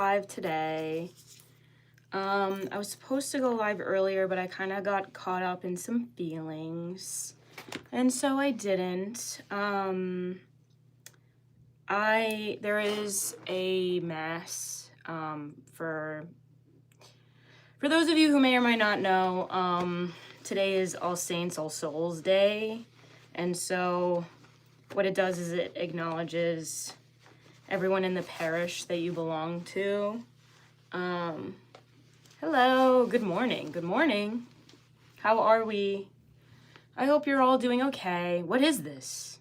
live today. I was supposed to go live earlier, but I kind of got caught up in some feelings, and so I didn't. There is a mass for those of you who may or may not know. Today is All Saints, All Souls Day, and so what it does is it acknowledges everyone in the parish that you belong to. Hello, good morning. How are we? I hope you're all doing okay. What is this?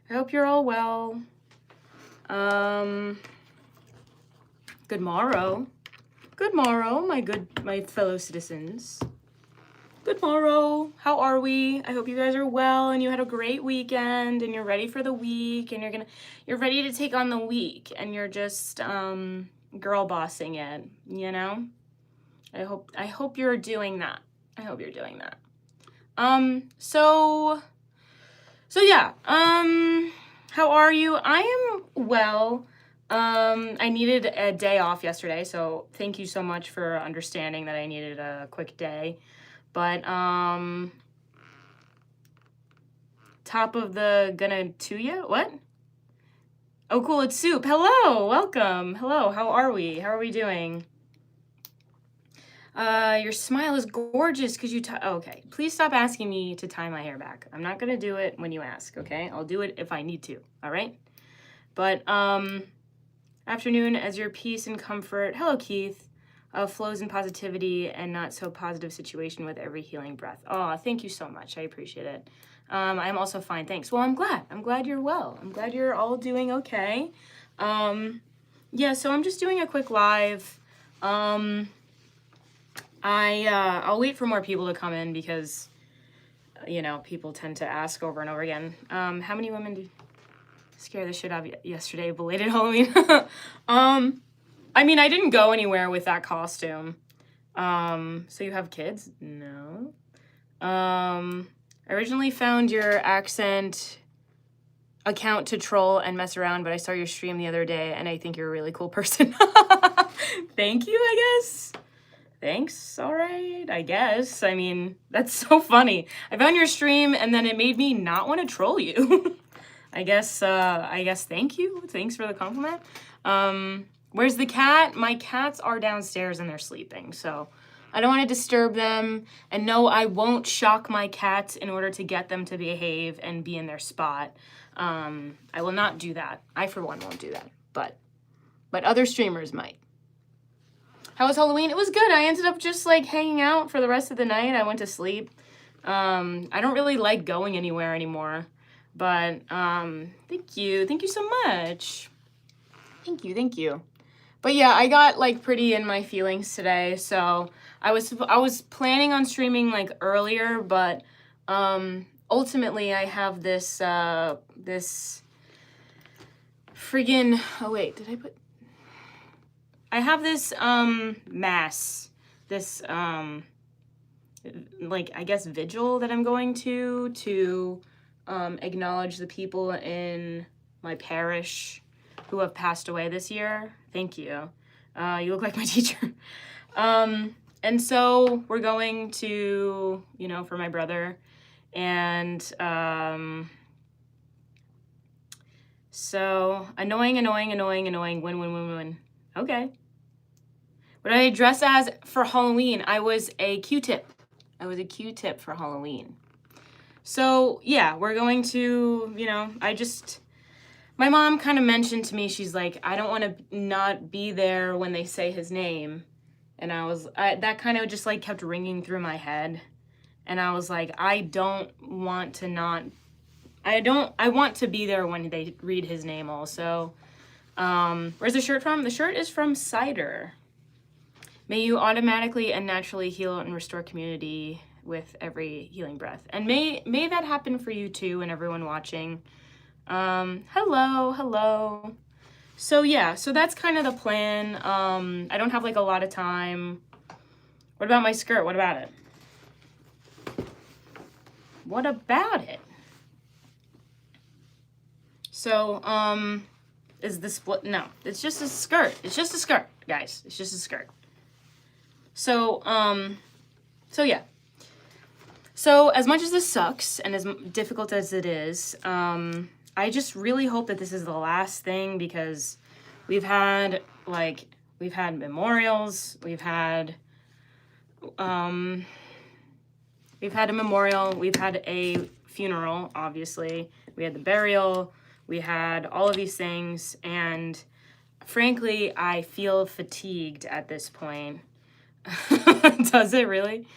I hope you're all well. Good morrow. Good morrow, my fellow citizens. Good morrow. How are we? I hope you guys are well and you had a great weekend and you're ready for the week and you're ready to take on the week and you're just girl bossing it, you know? I hope you're doing that. So yeah. How are you? I am well. I needed a day off yesterday, so thank you so much for understanding that I needed a quick day. But top of the gonna to ya? What? Oh, cool, it's Soup. Hello, welcome. Hello, how are we? How are we doing? Your smile is gorgeous because okay, please stop asking me to tie my hair back. I'm not gonna do it when you ask, okay? I'll do it if I need to, all right? But, afternoon as your peace and comfort. Hello, Keith. Flows in positivity and not so positive situation with every healing breath. Oh, thank you so much. I appreciate it. I'm also fine, thanks. Well, I'm glad you're well. I'm glad you're all doing okay. Yeah, so I'm just doing a quick live. I'll wait for more people to come in because, you know, people tend to ask over and over again. How many women did scare the shit out of yesterday, belated Halloween? I mean, I didn't go anywhere with that costume. So you have kids? No. I originally found your accent account to troll and mess around, but I saw your stream the other day and I think you're a really cool person. Thank you, I guess. Thanks, all right, I guess. I mean, that's so funny. I found your stream and then it made me not want to troll you. I guess thank you. Thanks for the compliment. Where's the cat? My cats are downstairs and they're sleeping, so I don't want to disturb them. And no, I won't shock my cats in order to get them to behave and be in their spot. I will not do that. I, for one, won't do that, but other streamers might. How was Halloween? It was good. I ended up just like hanging out for the rest of the night. I went to sleep. I don't really like going anywhere anymore, but thank you so much. Thank you. But yeah, I got like pretty in my feelings today, so I was planning on streaming like earlier, but ultimately I have this this friggin' I have this mass, this like I guess vigil that I'm going to acknowledge the people in my parish who have passed away this year. Thank you. You look like my teacher. And so we're going to, you know, for my brother. And so annoying, win. Okay. What did I dress as for Halloween? I was a Q-tip. For Halloween. So yeah, we're going to, you know, my mom kind of mentioned to me, she's like, I don't want to not be there when they say his name. And that kind of just like kept ringing through my head. And I was like, I want to be there when they read his name also. Where's the shirt from? The shirt is from Cider. May you automatically and naturally heal and restore community with every healing breath. And may that happen for you too and everyone watching. Hello. So yeah, so that's kind of the plan. I don't have like a lot of time. What about my skirt? What about it? So, is the split. No, it's just a skirt. It's just a skirt, guys. It's just a skirt. So, yeah. So, as much as this sucks and as difficult as it is, I just really hope that this is the last thing, because we've had memorials, we've had a memorial, we've had a funeral, obviously, we had the burial, we had all of these things, and frankly, I feel fatigued at this point. Does it really?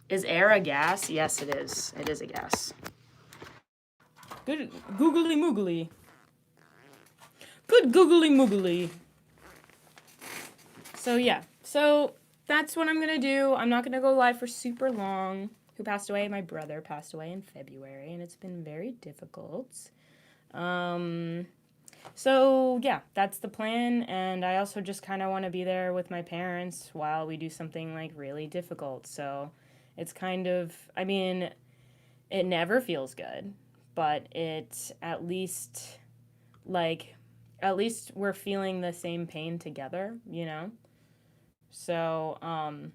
Is air a gas? Yes, it is. It is a gas. Good googly moogly. Good googly moogly. So yeah. So that's what I'm gonna do. I'm not gonna go live for super long. Who passed away? My brother passed away in February, and it's been very difficult. So yeah, that's the plan, and I also just kind of want to be there with my parents while we do something like really difficult. So it's kind of, I mean, it never feels good, but it at least we're feeling the same pain together, you know? So, and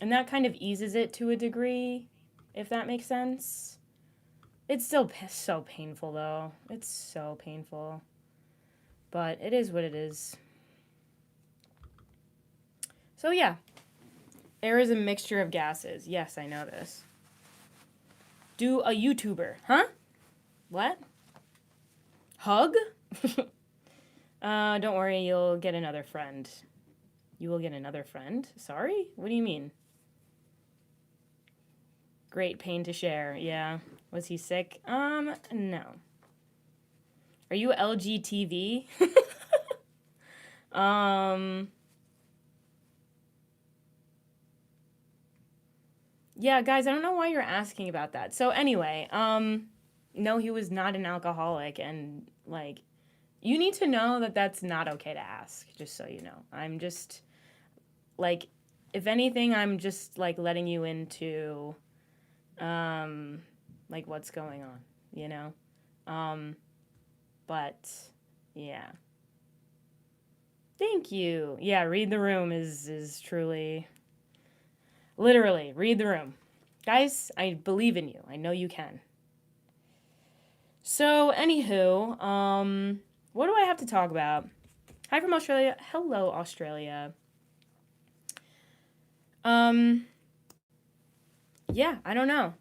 that kind of eases it to a degree, if that makes sense. It's still so painful, though. It's so painful. But it is what it is. So, yeah. Air is a mixture of gases. Yes, I know this. Do a YouTuber. Huh? What? Hug? Don't worry, you'll get another friend. You will get another friend? Sorry? What do you mean? Great pain to share. Yeah. Was he sick? No. Are you LGTV? Yeah, guys, I don't know why you're asking about that. So anyway, no, he was not an alcoholic, and like, you need to know that that's not okay to ask, just so you know. I'm just, like, if anything, I'm just, like, letting you into, like, what's going on, you know? But, yeah. Thank you. Yeah, read the room is truly, literally, read the room. Guys, I believe in you. I know you can. So, anywho, what do I have to talk about? Hi from Australia. Hello, Australia. Yeah, I don't know.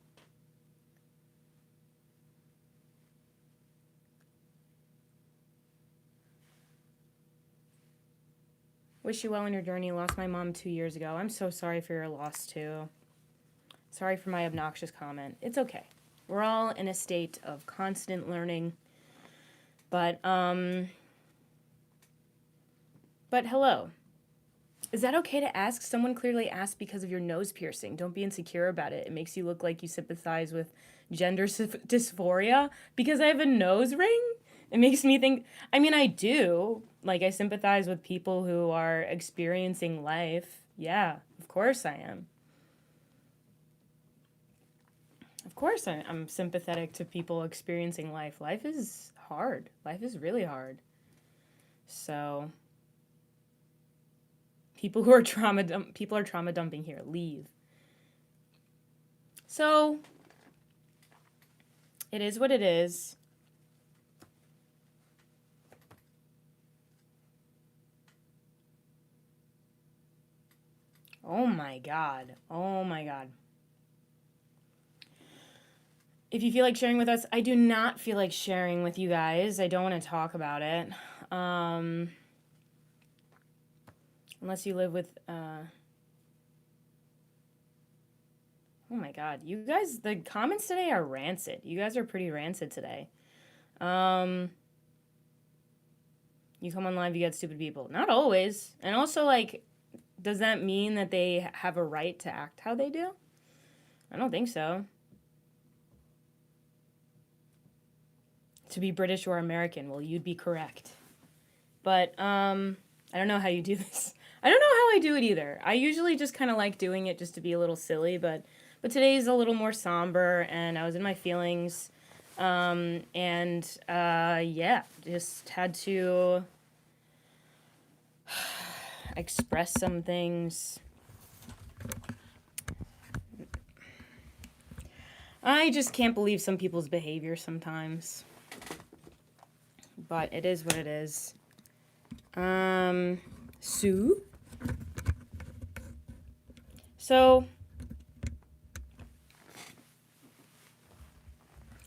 Wish you well in your journey. Lost my mom 2 years ago. I'm so sorry for your loss, too. Sorry for my obnoxious comment. It's okay. We're all in a state of constant learning. But hello. Is that okay to ask? Someone clearly asked because of your nose piercing. Don't be insecure about it. It makes you look like you sympathize with gender dysphoria. Because I have a nose ring? It makes me think, I mean, I do. Like, I sympathize with people who are experiencing life. Yeah, of course I am. Of course I'm sympathetic to people experiencing life. Life is hard. Life is really hard. So, people are trauma dumping here. Leave. So, it is what it is. Oh my god. Oh my god. If you feel like sharing with us, I do not feel like sharing with you guys. I don't want to talk about it. Unless you live with, oh my god. You guys, the comments today are rancid. You guys are pretty rancid today. You come on live, you get stupid people. Not always. And also, like, does that mean that they have a right to act how they do? I don't think so. To be British or American, well, you'd be correct. But, I don't know how you do this. I don't know how I do it either. I usually just kind of like doing it just to be a little silly, but today's a little more somber, and I was in my feelings. Yeah, just had to express some things. I just can't believe some people's behavior sometimes. But it is what it is. Sue? So,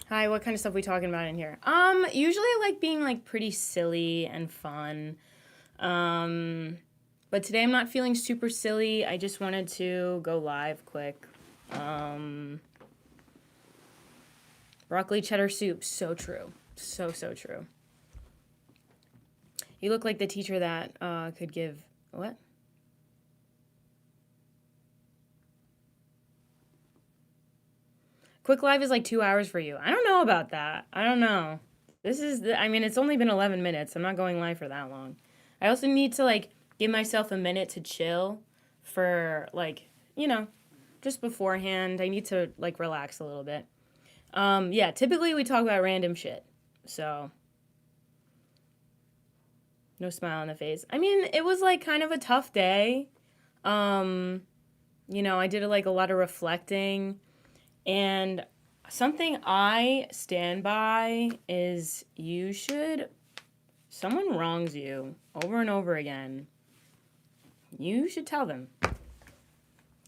hi, what kind of stuff are we talking about in here? Usually I like being like pretty silly and fun. But today I'm not feeling super silly. I just wanted to go live quick. Broccoli cheddar soup, so true. So true. You look like the teacher that could give what? Quick live is like 2 hours for you. I don't know about that. I don't know. I mean, it's only been 11 minutes. I'm not going live for that long. I also need to like give myself a minute to chill for like, just beforehand. I need to like relax a little bit. Yeah, typically we talk about random shit. So, no smile on the face. I mean, it was like kind of a tough day. I did like a lot of reflecting, and something I stand by is someone wrongs you over and over again, you should tell them.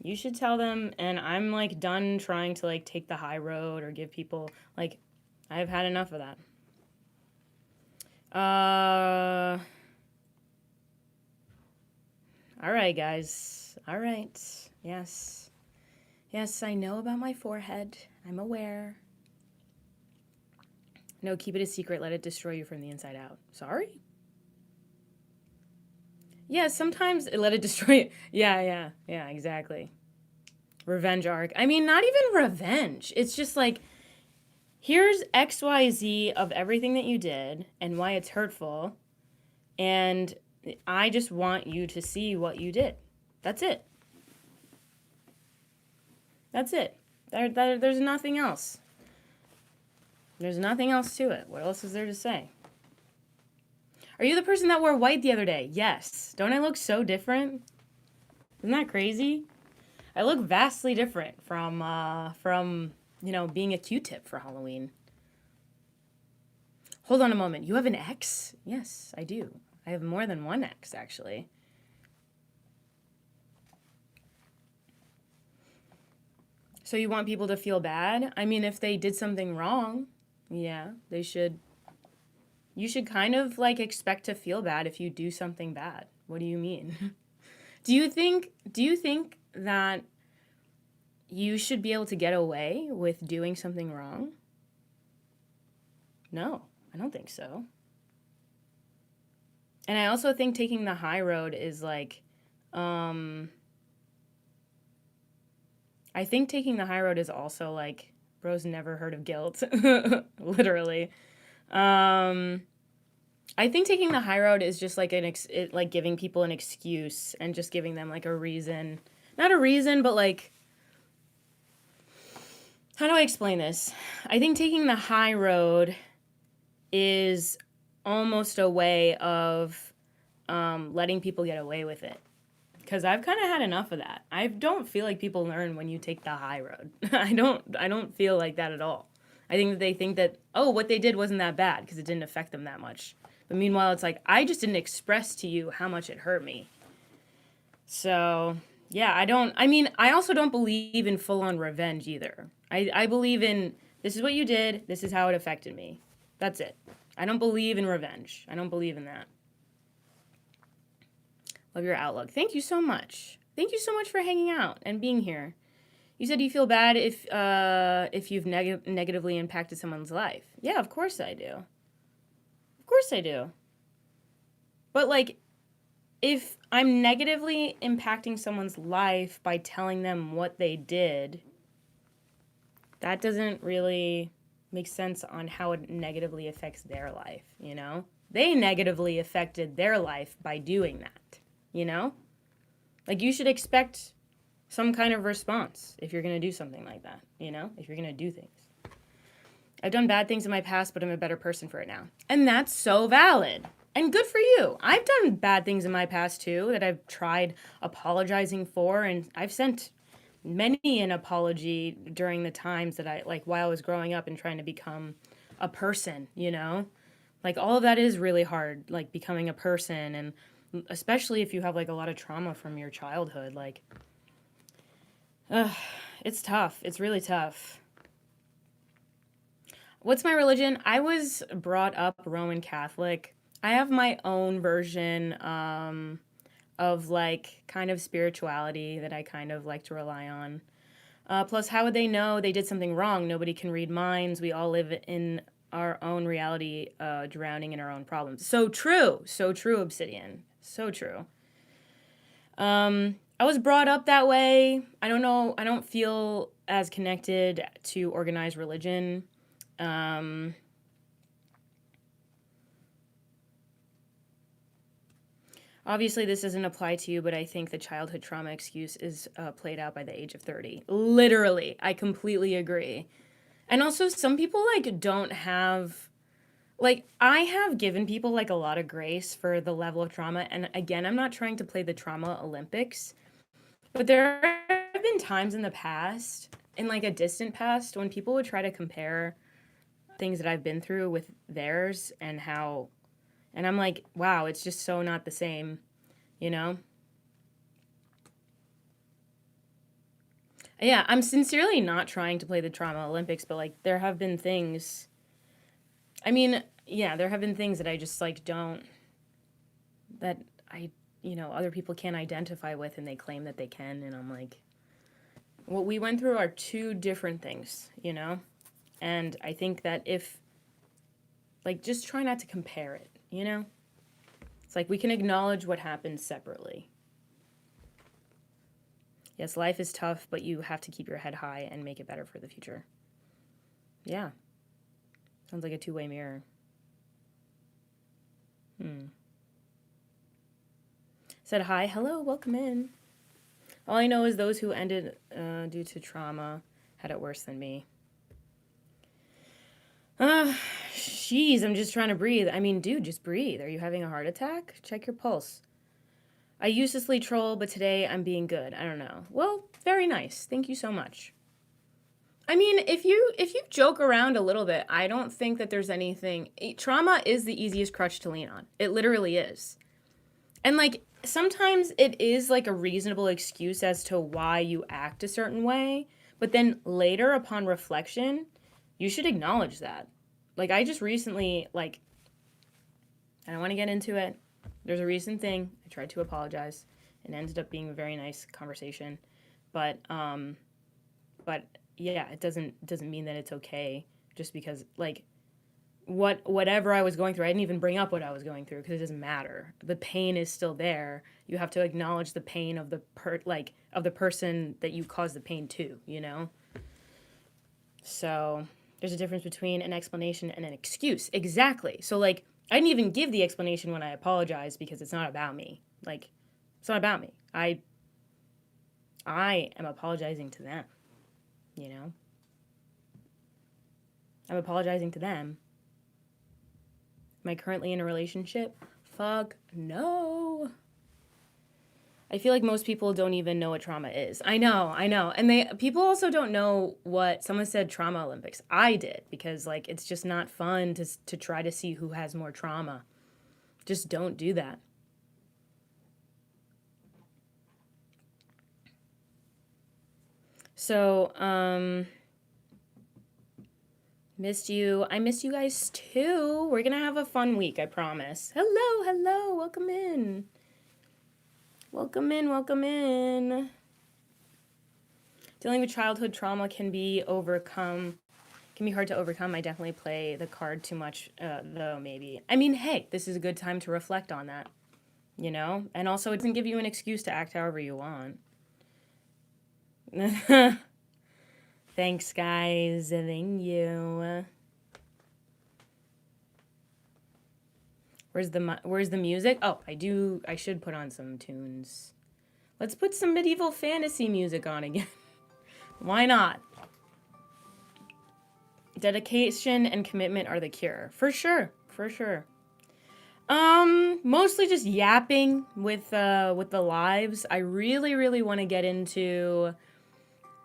You should tell them, and I'm like done trying to like take the high road or give people like, I've had enough of that. All right, guys. All right. Yes. Yes, I know about my forehead. I'm aware. No, keep it a secret. Let it destroy you from the inside out. Sorry? Yeah, sometimes let it destroy you. Yeah, exactly. Revenge arc. I mean, not even revenge. It's just like, here's XYZ of everything that you did and why it's hurtful. And I just want you to see what you did. That's it. That's it. There's nothing else. There's nothing else to it. What else is there to say? Are you the person that wore white the other day? Yes. Don't I look so different? Isn't that crazy? I look vastly different from being a Q-tip for Halloween. Hold on a moment. You have an ex? Yes, I do. I have more than one ex, actually. So you want people to feel bad? I mean, if they did something wrong, yeah, they should. You should kind of like expect to feel bad if you do something bad. What do you mean? Do you think that you should be able to get away with doing something wrong? No, I don't think so. And I also think taking the high road is like, I think taking the high road is also like, bro's never heard of guilt, literally. I think taking the high road is just like like giving people an excuse and just giving them like a reason, not a reason, but like, how do I explain this? I think taking the high road is almost a way of letting people get away with it. Because I've kind of had enough of that. I don't feel like people learn when you take the high road. I don't feel like that at all. I think that they think that, oh, what they did wasn't that bad because it didn't affect them that much. But meanwhile, it's like, I just didn't express to you how much it hurt me. So, yeah, I also don't believe in full-on revenge either. I believe in, this is what you did, this is how it affected me. That's it. I don't believe in revenge. I don't believe in that. Love your outlook. Thank you so much. Thank you so much for hanging out and being here. You said you feel bad if you've negatively impacted someone's life. Yeah, of course I do. Of course I do. But like, if I'm negatively impacting someone's life by telling them what they did, that doesn't really make sense on how it negatively affects their life, you know? They negatively affected their life by doing that, you know? Like, you should expect some kind of response if you're going to do something like that, you know? If you're going to do things. I've done bad things in my past, but I'm a better person for it now. And that's so valid. And good for you. I've done bad things in my past too that I've tried apologizing for, and I've sent many an apology during the times that I, like, while I was growing up and trying to become a person, you know? Like, all of that is really hard, like, becoming a person, and especially if you have, like, a lot of trauma from your childhood. Like, it's tough. It's really tough. What's my religion? I was brought up Roman Catholic. I have my own version of like kind of spirituality that I kind of like to rely on. Plus, how would they know they did something wrong? Nobody can read minds. We all live in our own reality, drowning in our own problems. So true. So true, Obsidian. So true. I was brought up that way. I don't know. I don't feel as connected to organized religion. Obviously, this doesn't apply to you, but I think the childhood trauma excuse is played out by the age of 30. Literally, I completely agree. And also, some people like don't have, like, I have given people like a lot of grace for the level of trauma. And again, I'm not trying to play the trauma Olympics, but there have been times in the past, in like a distant past, when people would try to compare things that I've been through with theirs and how, and I'm like, wow, it's just so not the same, you know? Yeah, I'm sincerely not trying to play the trauma Olympics, but like there have been things, I mean, yeah, there have been things that I just like don't, that I, other people can't identify with and they claim that they can. And I'm like, what we went through are two different things, you know? And I think that if, like, just try not to compare it, you know? It's like we can acknowledge what happened separately. Yes, life is tough, but you have to keep your head high and make it better for the future. Yeah. Sounds like a two-way mirror. Said hi, hello, welcome in. All I know is those who ended due to trauma had it worse than me. Jeez, I'm just trying to breathe. I mean, dude, just breathe. Are you having a heart attack? Check your pulse. I uselessly troll, but today I'm being good. I don't know. Well, very nice. Thank you so much. I mean, if you joke around a little bit, I don't think that there's anything. Trauma is the easiest crutch to lean on. It literally is. And like sometimes it is like a reasonable excuse as to why you act a certain way, but then later upon reflection, you should acknowledge that. Like I just recently like I don't want to get into it. There's a recent thing. I tried to apologize. It ended up being a very nice conversation. But yeah, it doesn't mean that it's okay just because like whatever I was going through, I didn't even bring up what I was going through because it doesn't matter. The pain is still there. You have to acknowledge the pain of the person that you caused the pain to, you know? So, there's a difference between an explanation and an excuse. Exactly. So like I didn't even give the explanation when I apologized because it's not about me. Like it's not about me. I am apologizing to them, you know? I'm apologizing to them. Am I currently in a relationship? Fuck no. I feel like most people don't even know what trauma is. I know. And people also don't know what someone said trauma Olympics. I did because like it's just not fun to try to see who has more trauma. Just don't do that. So, missed you. I missed you guys too. We're gonna have a fun week, I promise. Hello, welcome in. Welcome in. Dealing with childhood trauma can be hard to overcome. I definitely play the card too much, though, maybe. I mean, hey, this is a good time to reflect on that, you know? And also, it doesn't give you an excuse to act however you want. Thanks, guys. Thank you. Where's the music? Oh, I should put on some tunes. Let's put some medieval fantasy music on again. Why not? Dedication and commitment are the cure. For sure. For sure. Mostly just yapping with the lives. I really, really want to get into,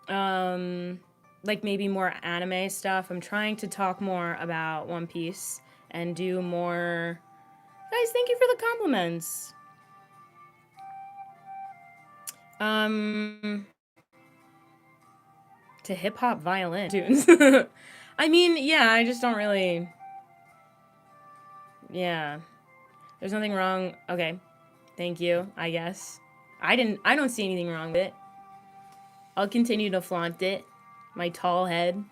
like maybe more anime stuff. I'm trying to talk more about One Piece and do more. Guys, thank you for the compliments. To hip hop violin tunes. I mean, yeah, I just don't really. Yeah. There's nothing wrong. Okay. Thank you, I guess. I don't see anything wrong with it. I'll continue to flaunt it. My tall head.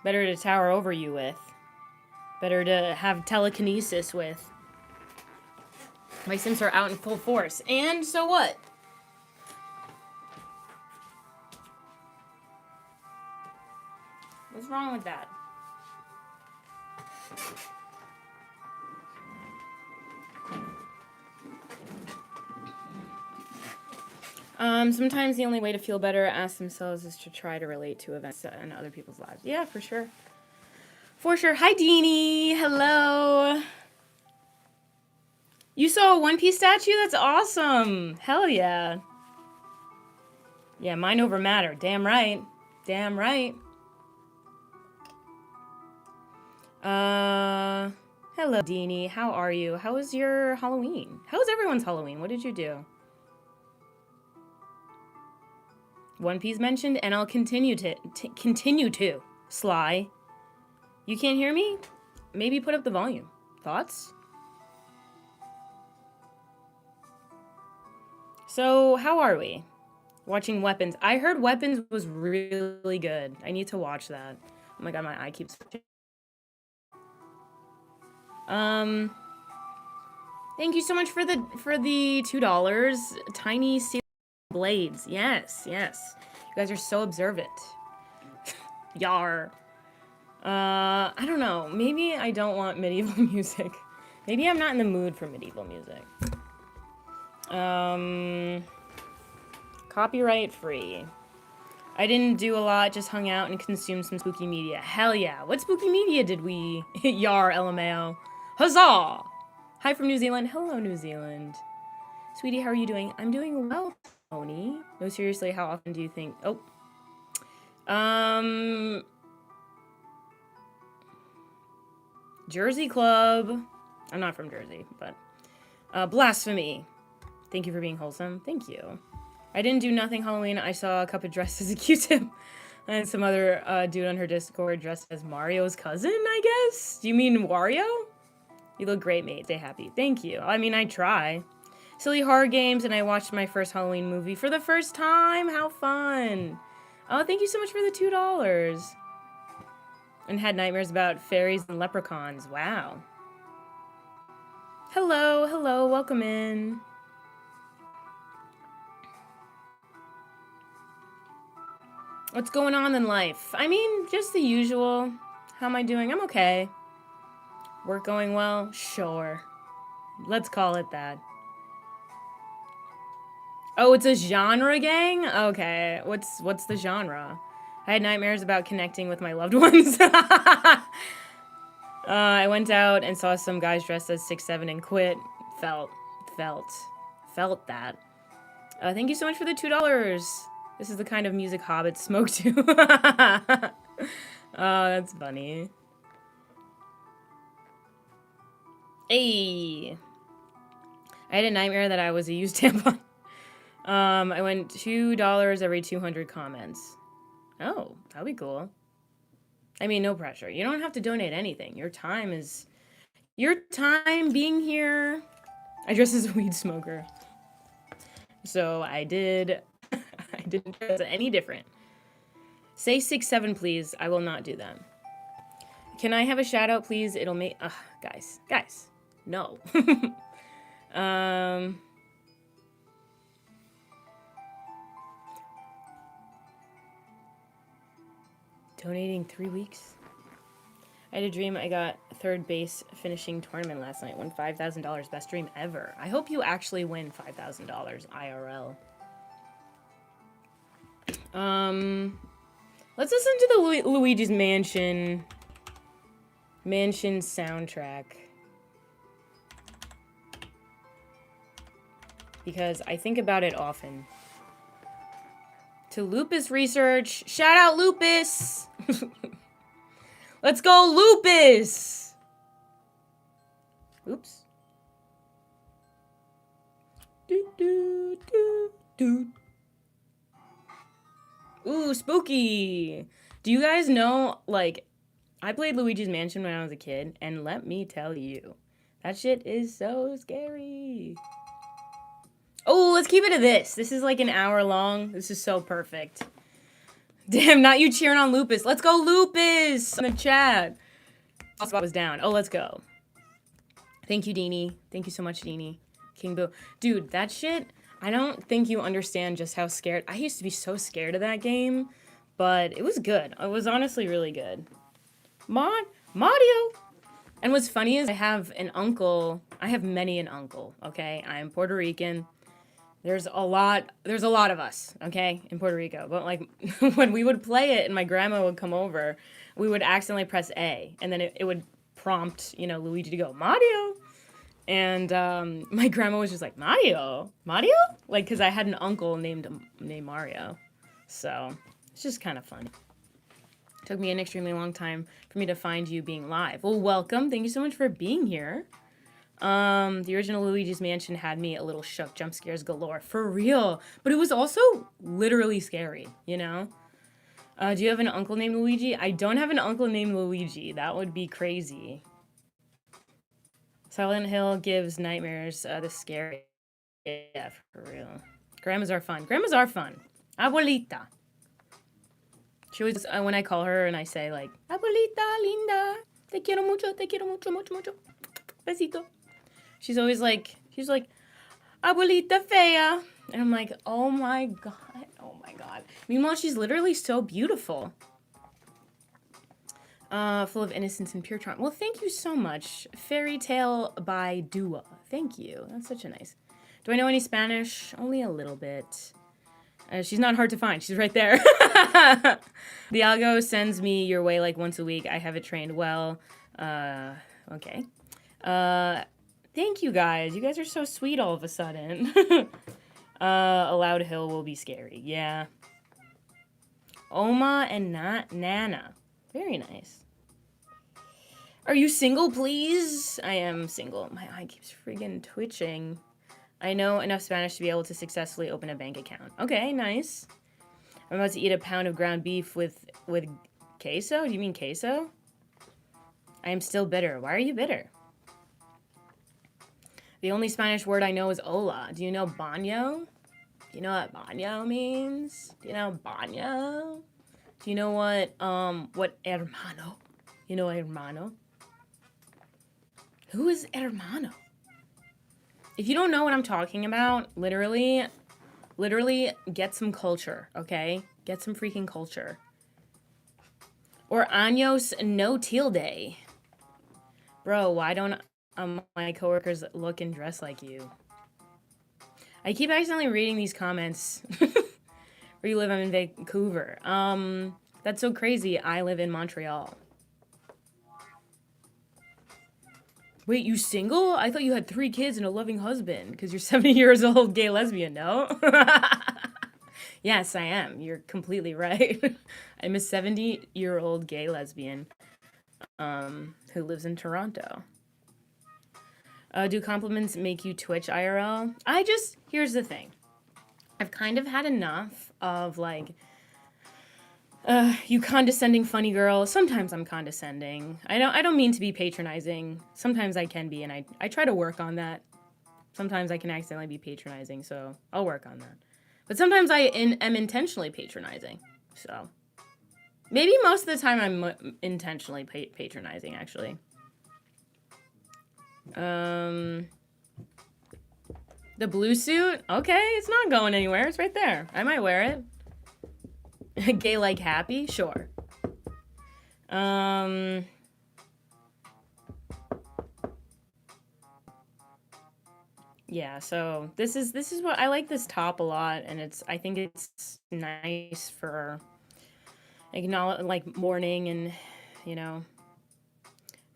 Better to tower over you with. Better to have telekinesis with. My Sims are out in full force. And so what? What's wrong with that? Sometimes the only way to feel better, ask themselves, is to try to relate to events in other people's lives. Yeah, for sure. For sure. Hi, Deanie. Hello. You saw a One Piece statue? That's awesome. Hell yeah. Yeah, mind over matter. Damn right. Damn right. Hello, Deanie. How are you? How was your Halloween? How was everyone's Halloween? What did you do? One Piece mentioned, and I'll continue to. Sly. You can't hear me? Maybe put up the volume. Thoughts? So, how are we? Watching Weapons. I heard Weapons was really good. I need to watch that. Oh my god, my eye keeps switching. Thank you so much for the $2. Tiny blades. Yes, yes. You guys are so observant. Yar. I don't know. Maybe I don't want medieval music. Maybe I'm not in the mood for medieval music. Copyright free. I didn't do a lot, just hung out and consumed some spooky media. Hell yeah. What spooky media did we? Yar, LMAO. Huzzah! Hi from New Zealand. Hello, New Zealand. Sweetie, how are you doing? I'm doing well, Tony. No, seriously, how often do you think... Oh. Jersey Club. I'm not from Jersey, but... Blasphemy. Thank you for being wholesome. Thank you. I didn't do nothing Halloween. I saw a couple dressed as a Q-tip. And some other dude on her Discord dressed as Mario's cousin, I guess? Do you mean Wario? You look great, mate. Stay happy. Thank you. I mean, I try. Silly horror games, and I watched my first Halloween movie for the first time. How fun. Oh, thank you so much for the $2. And had nightmares about fairies and leprechauns. Wow. Hello, hello. Welcome in. What's going on in life? I mean, just the usual. How am I doing? I'm okay. Work going well? Sure. Let's call it that. Oh, it's a genre gang? Okay. What's the genre? I had nightmares about connecting with my loved ones. I went out and saw some guys dressed as 6'7" and quit. Felt that. Thank you so much for the $2. This is the kind of music hobbits smoke to. Oh, that's funny. Hey. I had a nightmare that I was a used tampon. I went $2 every 200 comments. Oh, that'd be cool. I mean, no pressure. You don't have to donate anything. Your time being here. I dress as a weed smoker. So I didn't dress any different. Say 6'7", please. I will not do that. Can I have a shout out, please? It'll make... guys. No. Donating 3 weeks? I had a dream I got third base finishing tournament last night. Won $5,000. Best dream ever. I hope you actually win $5,000 IRL. Let's listen to the Luigi's Mansion soundtrack. Because I think about it often. To Lupus Research. Shout out Lupus! Let's go Lupus! Oops. Ooh, spooky! Do you guys know, like, I played Luigi's Mansion when I was a kid, and let me tell you, that shit is so scary. Oh, let's keep it to this. This is like an hour long. This is so perfect. Damn, not you cheering on Lupus. Let's go Lupus in the chat. Spot was down. Oh, let's go. Thank you, Deanie. Thank you so much, Deanie. King Boo. Dude, that shit, I don't think you understand just how scared. I used to be so scared of that game, but it was good. It was honestly really good. Mario. And what's funny is I have an uncle. I have many an uncle, okay? I'm Puerto Rican. There's a lot of us, okay, in Puerto Rico. But like when we would play it and my grandma would come over, we would accidentally press A, and then it would prompt, you know, Luigi to go, Mario. And my grandma was just like, Mario? Like, because I had an uncle named Mario. So it's just kind of fun. It took me an extremely long time for me to find you being live. Well, welcome. Thank you so much for being here. The original Luigi's Mansion had me a little shook, jump scares galore, for real. But it was also literally scary, you know? Do you have an uncle named Luigi? I don't have an uncle named Luigi. That would be crazy. Silent Hill gives nightmares, the scary. Yeah, for real. Grandmas are fun. Abuelita. She always, when I call her and I say like, Abuelita linda, te quiero mucho, mucho. Besito. She's always like, Abuelita fea. And I'm like, oh my god. Meanwhile, she's literally so beautiful. Full of innocence and pure charm. Well, thank you so much. Fairy Tale by Dua. Thank you. That's such a nice. Do I know any Spanish? Only a little bit. She's not hard to find. She's right there. The algo sends me your way like once a week. I have it trained well. Okay. Thank you guys. You guys are so sweet all of a sudden. A loud hill will be scary. Yeah. Oma and not Nana. Very nice. Are you single, please? I am single. My eye keeps friggin' twitching. I know enough Spanish to be able to successfully open a bank account. Okay, nice. I'm about to eat a pound of ground beef with queso? Do you mean queso? I am still bitter. Why are you bitter? The only Spanish word I know is hola. Do you know baño? Do you know what baño means? Do you know baño? Do you know what hermano? You know hermano? Who is hermano? If you don't know what I'm talking about, literally get some culture, okay? Get some freaking culture. Or años no tilde. Bro, why don't my coworkers look and dress like you? I keep accidentally reading these comments. Where you live? I'm in Vancouver. That's so crazy. I live in Montreal. Wait, you single? I thought you had 3 kids and a loving husband because you're 70 years old, gay lesbian, no? Yes, I am. You're completely right. I'm a 70-year-old gay lesbian who lives in Toronto. Do compliments make you twitch IRL? Here's the thing. I've kind of had enough of, like, you condescending funny girl. Sometimes I'm condescending. I don't mean to be patronizing. Sometimes I can be, and I try to work on that. Sometimes I can accidentally be patronizing, so I'll work on that. But sometimes I am intentionally patronizing, so. Maybe most of the time I'm intentionally patronizing, actually. The blue suit? Okay, it's not going anywhere. It's right there. I might wear it. Gay like happy? Sure. Yeah, so this is what I like, this top a lot, and I think it's nice for acknowledge, like, morning, and, you know,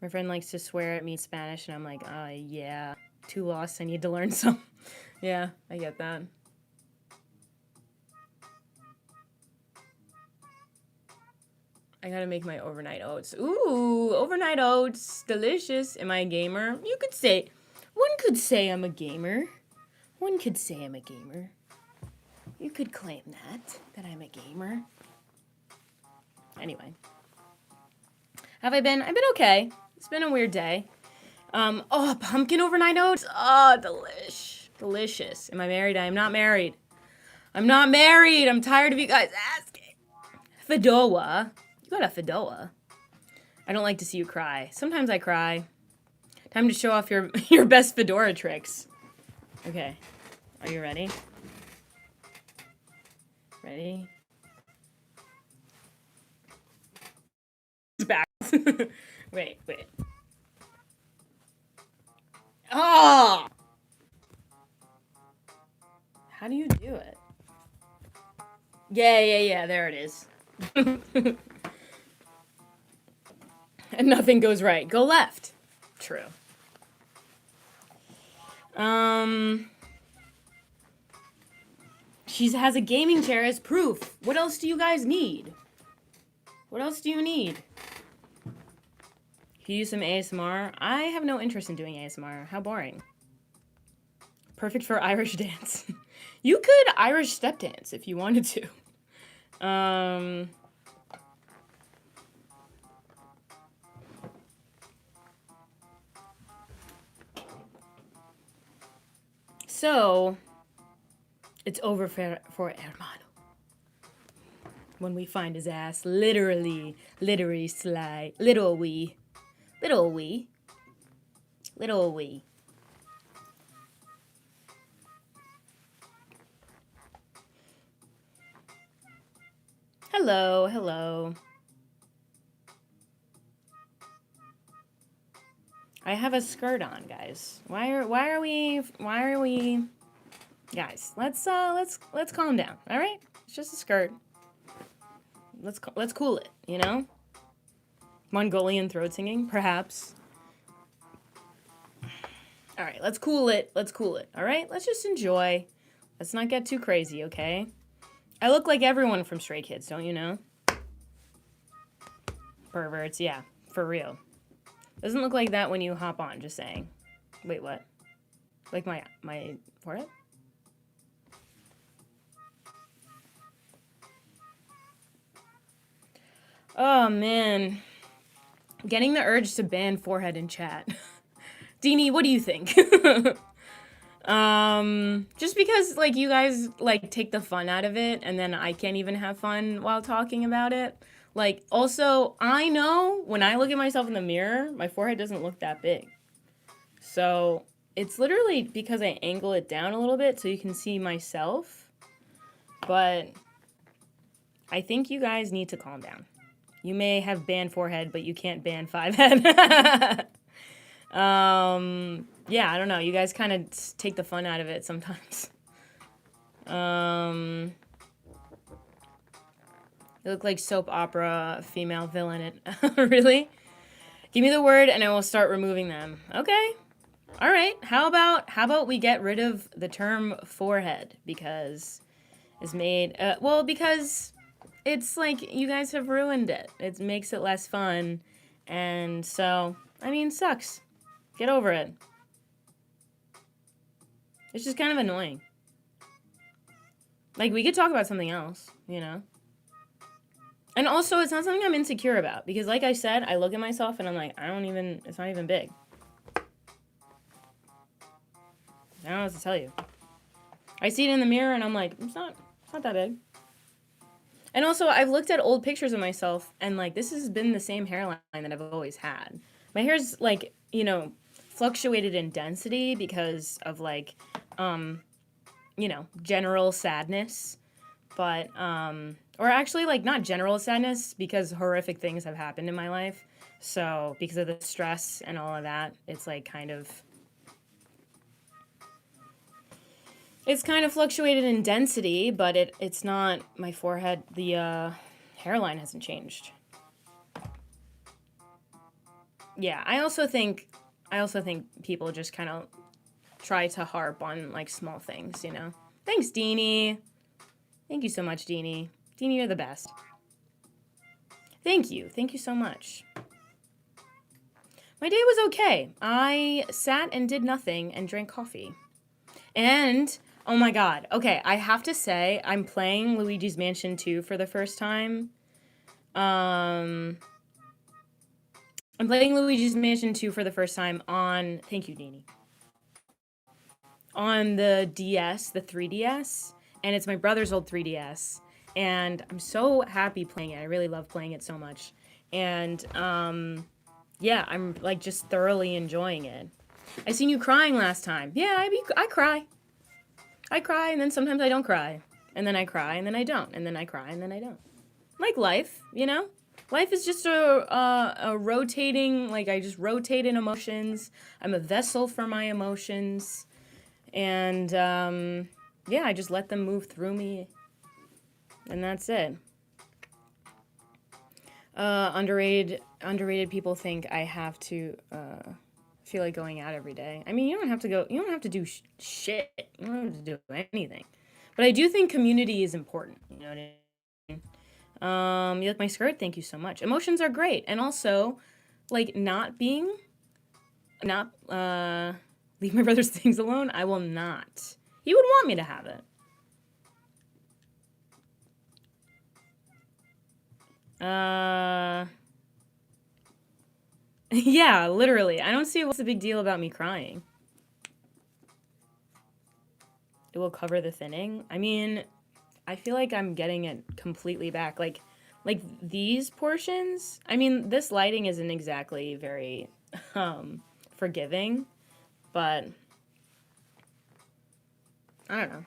my friend likes to swear at me in Spanish, and I'm like, yeah, too lost, I need to learn some. Yeah, I get that. I gotta make my overnight oats. Ooh, overnight oats, delicious. Am I a gamer? One could say I'm a gamer. One could say I'm a gamer. You could claim that I'm a gamer. Anyway. Have I been? I've been okay. It's been a weird day. Pumpkin overnight oats. Oh, delicious. Am I married? I am not married. I'm not married. I'm tired of you guys asking. Fedora. You got a fedora. I don't like to see you cry. Sometimes I cry. Time to show off your best fedora tricks. Okay. Are you ready? Ready? It's back. Wait. Oh! How do you do it? Yeah, there it is. And nothing goes right. Go left. True. She has a gaming chair as proof. What else do you guys need? What else do you need? Can you use some ASMR? I have no interest in doing ASMR. How boring. Perfect for Irish dance. You could Irish step dance if you wanted to. So, it's over for Hermano. When we find his ass, literally slide. Little wee. Hello. I have a skirt on, guys. Why are we guys, let's calm down, all right? It's just a skirt. Let's cool it, you know? Mongolian throat singing, perhaps. All right, let's cool it. All right? Let's just enjoy. Let's not get too crazy, okay? I look like everyone from Stray Kids, don't you know? Perverts, yeah, for real. Doesn't look like that when you hop on, just saying. Wait, what? Like my forehead? Oh, man. Getting the urge to ban forehead in chat. Deanie, what do you think? Just because, like, you guys, like, take the fun out of it, and then I can't even have fun while talking about it. Like, also, I know when I look at myself in the mirror, my forehead doesn't look that big. So, it's literally because I angle it down a little bit so you can see myself. But I think you guys need to calm down. You may have banned forehead, but you can't ban 5 head. Yeah, I don't know. You guys kind of take the fun out of it sometimes. You look like soap opera female villain. Really? Give me the word and I will start removing them. Okay. All right. How about we get rid of the term forehead because it's made because it's like you guys have ruined it. It makes it less fun. And so, I mean, sucks. Get over it. It's just kind of annoying. Like, we could talk about something else, you know? And also, it's not something I'm insecure about. Because, like I said, I look at myself and I'm like, it's not even big. I don't know what to tell you. I see it in the mirror and I'm like, it's not that big. And also, I've looked at old pictures of myself and, like, this has been the same hairline that I've always had. My hair's, like, you know, fluctuated in density because of, like, you know, general sadness. But, or actually, like, not general sadness because horrific things have happened in my life. So, because of the stress and all of that, it's, like, it's kind of fluctuated in density, but it's not my forehead. The hairline hasn't changed. Yeah, I also think people just kind of try to harp on like small things, you know. Thanks, Deanie. Thank you so much, Deanie. Deanie, you're the best. Thank you so much. My day was okay. I sat and did nothing and drank coffee. And, oh my god, okay, I have to say, I'm playing Luigi's Mansion 2 for the first time. I'm playing Luigi's Mansion 2 for the first time on, thank you, Deanie, on the DS, the 3DS, and it's my brother's old 3DS, and I'm so happy playing it. I really love playing it so much. And, yeah, I'm like just thoroughly enjoying it. I seen you crying last time. Yeah, I cry. I cry, and then sometimes I don't cry. And then I cry, and then I don't. And then I cry, and then I don't. Like life, you know? Life is just a rotating, like I just rotate in emotions. I'm a vessel for my emotions. And, yeah, I just let them move through me. And that's it. Underrated people think I have to feel like going out every day. I mean, you don't have to do shit. You don't have to do anything. But I do think community is important. You know what I mean? You like my skirt? Thank you so much. Emotions are great. And also, like, not leave my brother's things alone. I will not. He would want me to have it. Yeah, literally. I don't see what's the big deal about me crying. It will cover the thinning. I mean, I feel like I'm getting it completely back. Like these portions, I mean, this lighting isn't exactly very forgiving, but I don't know.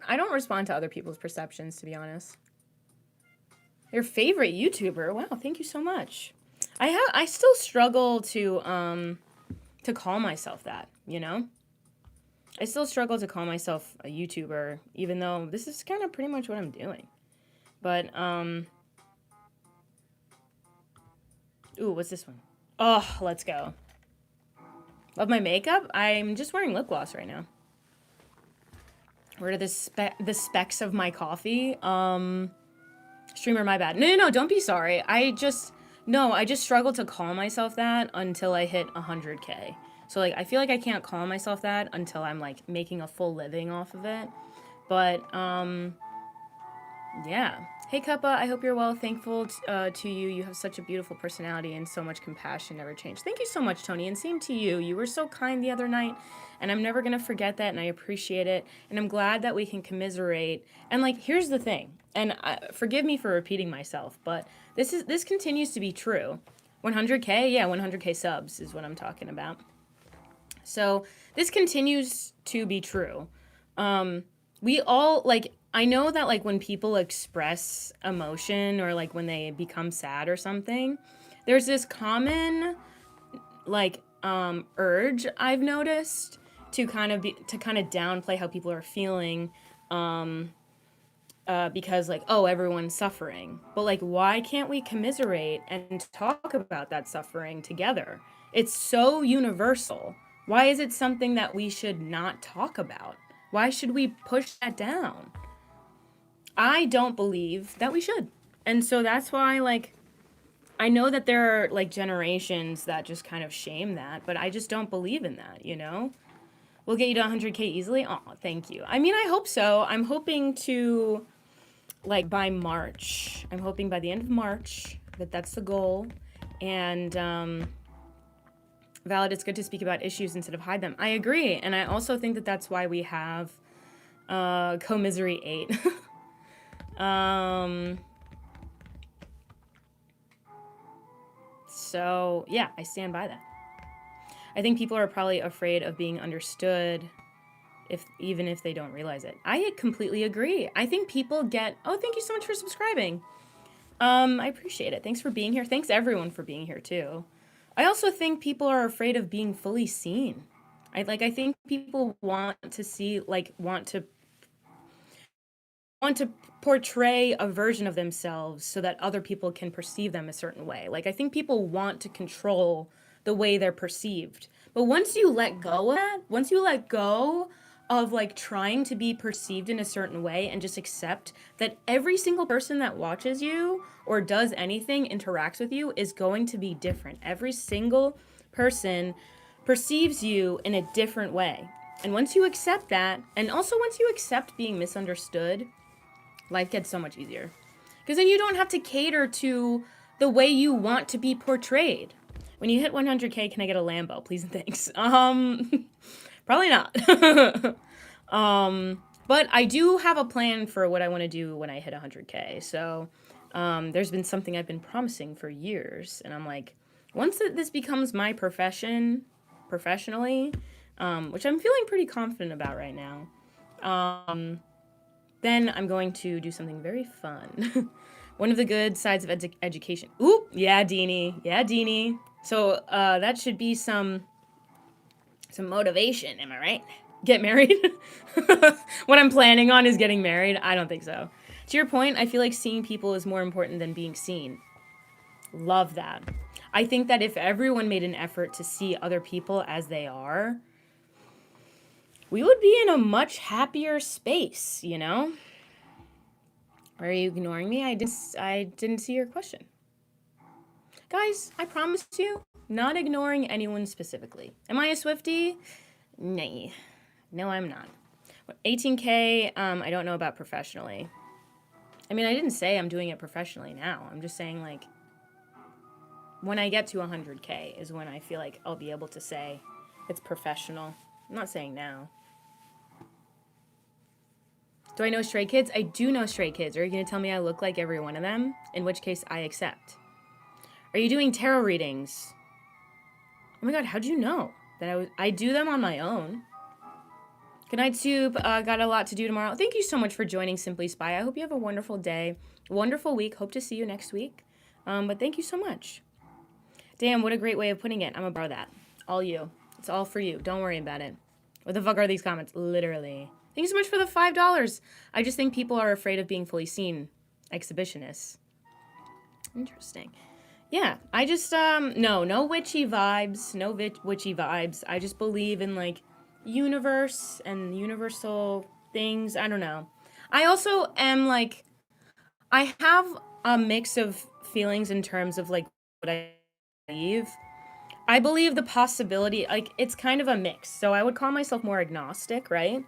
I don't respond to other people's perceptions, to be honest. Your favorite YouTuber? Wow, thank you so much. I still struggle to call myself that, you know? I still struggle to call myself a YouTuber, even though this is kind of pretty much what I'm doing. But ooh, what's this one? Oh, let's go. Love my makeup? I'm just wearing lip gloss right now. Where are the specs of my coffee? Streamer, my bad. No, don't be sorry. I just struggle to call myself that until I hit 100K. So, like, I feel like I can't call myself that until I'm, like, making a full living off of it. But, yeah. Hey, Cuppa, I hope you're well. Thankful to you. You have such a beautiful personality and so much compassion, never change. Thank you so much, Tony, and same to you. You were so kind the other night, and I'm never going to forget that, and I appreciate it. And I'm glad that we can commiserate. And, like, here's the thing, and forgive me for repeating myself, but this continues to be true. 100K? Yeah, 100K subs is what I'm talking about. So this continues to be true. We all, like, I know that, like, when people express emotion or, like, when they become sad or something, there's this common, like, urge I've noticed to kind of downplay how people are feeling, because, like, oh, everyone's suffering. But, like, why can't we commiserate and talk about that suffering together? It's so universal. Why is it something that we should not talk about? Why should we push that down? I don't believe that we should. And so that's why, like, I know that there are, like, generations that just kind of shame that, but I just don't believe in that, you know? We'll get you to 100K easily? Oh, thank you. I mean, I hope so. I'm hoping to, like, by March. I'm hoping by the end of March that's the goal. And, Valid, it's good to speak about issues instead of hide them. I agree. And I also think that that's why we have Commisery 8. So, yeah, I stand by that. I think people are probably afraid of being understood even if they don't realize it. I completely agree. I think people get... Oh, thank you so much for subscribing. I appreciate it. Thanks for being here. Thanks, everyone, for being here, too. I also think people are afraid of being fully seen. I think people want to see, like, want to portray a version of themselves so that other people can perceive them a certain way. Like, I think people want to control the way they're perceived. But once you let go of that, once you let go of like trying to be perceived in a certain way and just accept that every single person that watches you or does anything, interacts with you, is going to be different. Every single person perceives you in a different way. And once you accept that, and also once you accept being misunderstood, life gets so much easier. Because then you don't have to cater to the way you want to be portrayed. When you hit 100K, can I get a Lambo, please and thanks? Probably not. But I do have a plan for what I want to do when I hit 100K. So there's been something I've been promising for years, and I'm like, once this becomes my profession, professionally, which I'm feeling pretty confident about right now, then I'm going to do something very fun. One of the good sides of education. Ooh, yeah, Deanie. Yeah, Deanie. So that should be some motivation, am I right? Get married? What I'm planning on is getting married? I don't think so. To your point, I feel like seeing people is more important than being seen. Love that. I think that if everyone made an effort to see other people as they are, we would be in a much happier space, you know? Are you ignoring me? I didn't see your question. Guys, I promise you, not ignoring anyone specifically. Am I a Swiftie? Nay. No, I'm not. 18K, I don't know about professionally. I mean, I didn't say I'm doing it professionally now. I'm just saying, like, when I get to 100K is when I feel like I'll be able to say it's professional. I'm not saying now. Do I know Stray Kids? I do know Stray Kids. Are you going to tell me I look like every one of them? In which case, I accept. Are you doing tarot readings? Oh my god, how'd you know that I do them on my own? Good night, Soup. Got a lot to do tomorrow. Thank you so much for joining Simply Spy. I hope you have a wonderful day, wonderful week. Hope to see you next week. But thank you so much. Damn, what a great way of putting it. I'm gonna borrow that. All you. It's all for you. Don't worry about it. What the fuck are these comments? Literally. Thank you so much for the $5. I just think people are afraid of being fully seen. Exhibitionists. Interesting. Yeah, I just, no witchy vibes. No witchy vibes. I just believe in, like, universe and universal things. I don't know. I also am, like, I have a mix of feelings in terms of, like, what I believe. I believe the possibility, like, it's kind of a mix. So I would call myself more agnostic, right?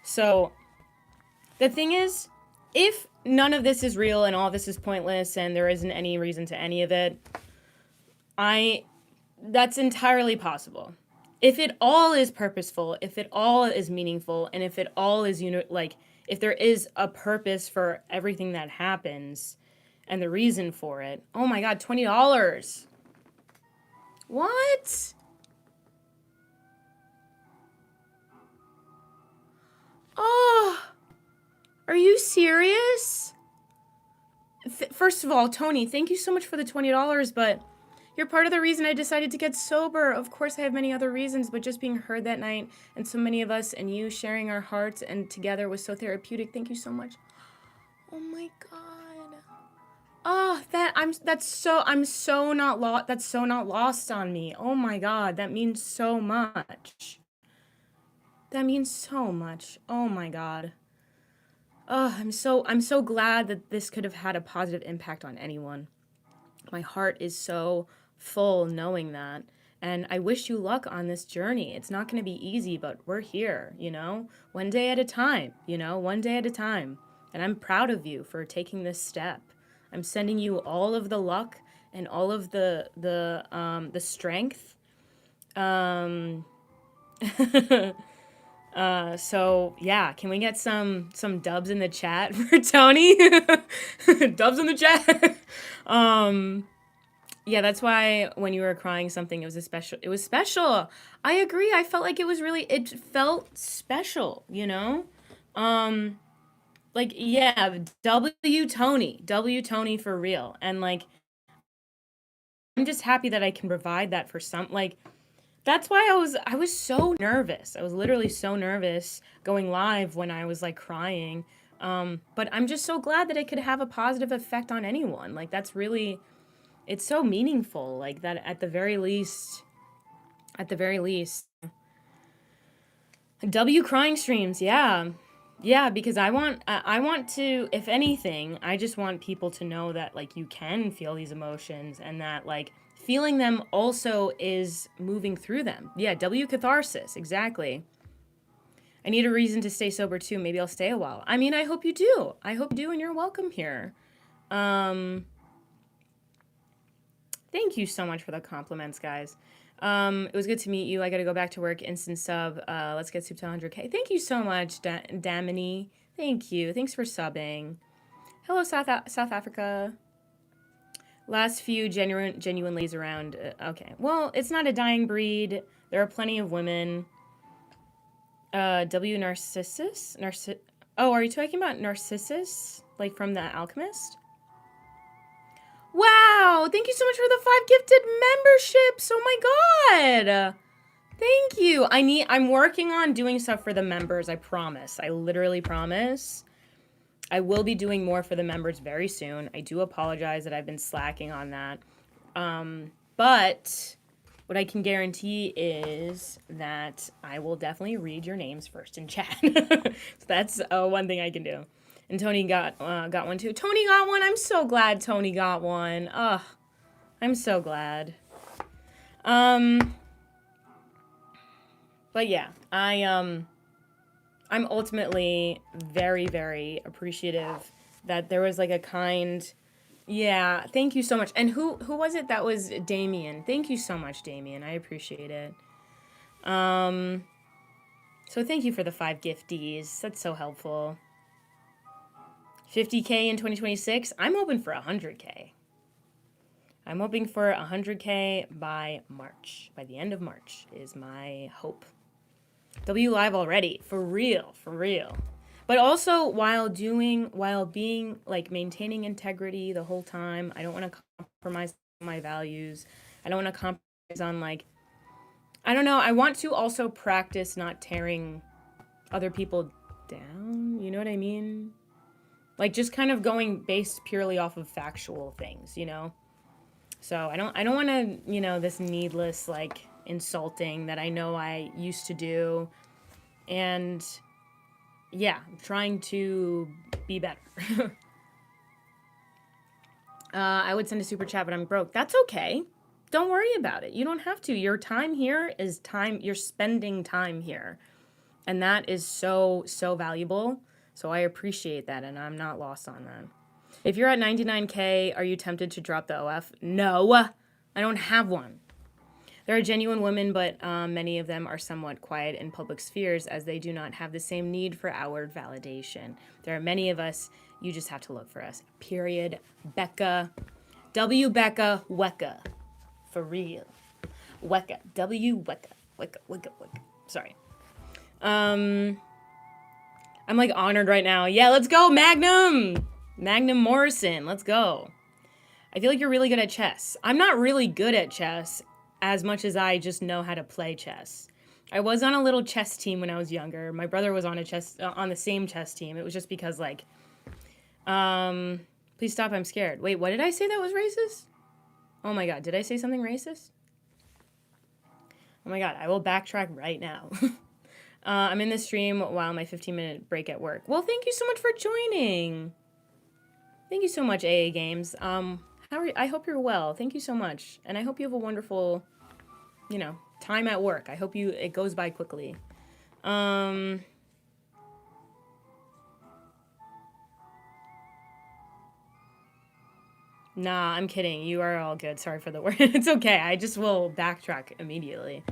So the thing is, if none of this is real and all this is pointless and there isn't any reason to any of it, that's entirely possible. If it all is purposeful, if it all is meaningful, and if it all is, like, if there is a purpose for everything that happens and the reason for it, oh my god, $20. What? Oh, are you serious? First of all, Tony, thank you so much for the $20, but you're part of the reason I decided to get sober. Of course, I have many other reasons, but just being heard that night and so many of us and you sharing our hearts and together was so therapeutic. Thank you so much. Oh my god. Oh, that's so not lost on me. Oh my god, that means so much. That means so much. Oh my god. Oh, I'm so glad that this could have had a positive impact on anyone. My heart is so full knowing that. And I wish you luck on this journey. It's not going to be easy, but we're here, you know? One day at a time, you know? One day at a time. And I'm proud of you for taking this step. I'm sending you all of the luck and all of the strength. So yeah, can we get some dubs in the chat for Tony? Dubs in the chat. Yeah, that's why when you were crying something, it was special. I agree. I felt like it felt special, you know? Like, yeah, W Tony for real. And like, I'm just happy that I can provide that for some, like, that's why I was so nervous. I was literally so nervous going live when I was like crying. But I'm just so glad that it could have a positive effect on anyone. Like that's really, it's so meaningful. Like that at the very least, W crying streams. Yeah. Yeah, because I want to, if anything, I just want people to know that like you can feel these emotions and that like feeling them also is moving through them. Yeah, W catharsis, exactly. I need a reason to stay sober too. Maybe I'll stay a while. I mean, I hope you do. I hope you do, and you're welcome here. Thank you so much for the compliments, guys. It was good to meet you. I got to go back to work. Instant sub. Let's get soup to 100K. Thank you so much, Damini. Thank you. Thanks for subbing. Hello, South Africa. Last few genuine ladies around. Okay. Well, it's not a dying breed. There are plenty of women. W Narcissus? Oh, are you talking about Narcissus? Like from The Alchemist? Wow! Thank you so much for the 5 gifted memberships! Oh my god! Thank you. I'm working on doing stuff for the members, I promise. I literally promise. I will be doing more for the members very soon. I do apologize that I've been slacking on that. But what I can guarantee is that I will definitely read your names first in chat. So that's one thing I can do. And Tony got one too. Tony got one. I'm so glad Tony got one. Ugh, I'm so glad. But yeah, I'm ultimately very, very appreciative that there was like a kind. Yeah, thank you so much. And who was it? That was Damien. Thank you so much, Damien. I appreciate it. So thank you for the 5 gifties. That's so helpful. 50K in 2026. I'm hoping for 100K. I'm hoping for 100K by March. By the end of March is my hope. W live already. For real. For real. But also while being like maintaining integrity the whole time. I don't want to compromise my values. I don't want to compromise on like, I don't know. I want to also practice not tearing other people down. You know what I mean? Like just kind of going based purely off of factual things, you know? So I don't want to, you know, this needless like insulting that I know I used to do. And yeah, I'm trying to be better. I would send a super chat, but I'm broke. That's okay. Don't worry about it. You don't have to. Your time here is time. You're spending time here. And that is so, so valuable. So I appreciate that, and I'm not lost on that. If you're at 99K, are you tempted to drop the OF? No, I don't have one. There are genuine women, but many of them are somewhat quiet in public spheres as they do not have the same need for outward validation. There are many of us. You just have to look for us. Period. Becca. W. Becca. Wecca. For real. Wecca. W. Wecca. Wecca. Wecca. Wecca. Sorry. I'm like honored right now. Yeah, let's go, Magnum! Magnum Morrison, let's go. I feel like you're really good at chess. I'm not really good at chess as much as I just know how to play chess. I was on a little chess team when I was younger. My brother was on on the same chess team. It was just because like, please stop, I'm scared. Wait, what did I say that was racist? Oh my god, did I say something racist? Oh my god, I will backtrack right now. I'm in the stream while my 15-minute break at work. Well, thank you so much for joining. Thank you so much, AA Games. How are you? I hope you're well. Thank you so much. And I hope you have a wonderful, you know, time at work. I hope it goes by quickly. Nah, I'm kidding. You are all good. Sorry for the word. It's okay. I just will backtrack immediately.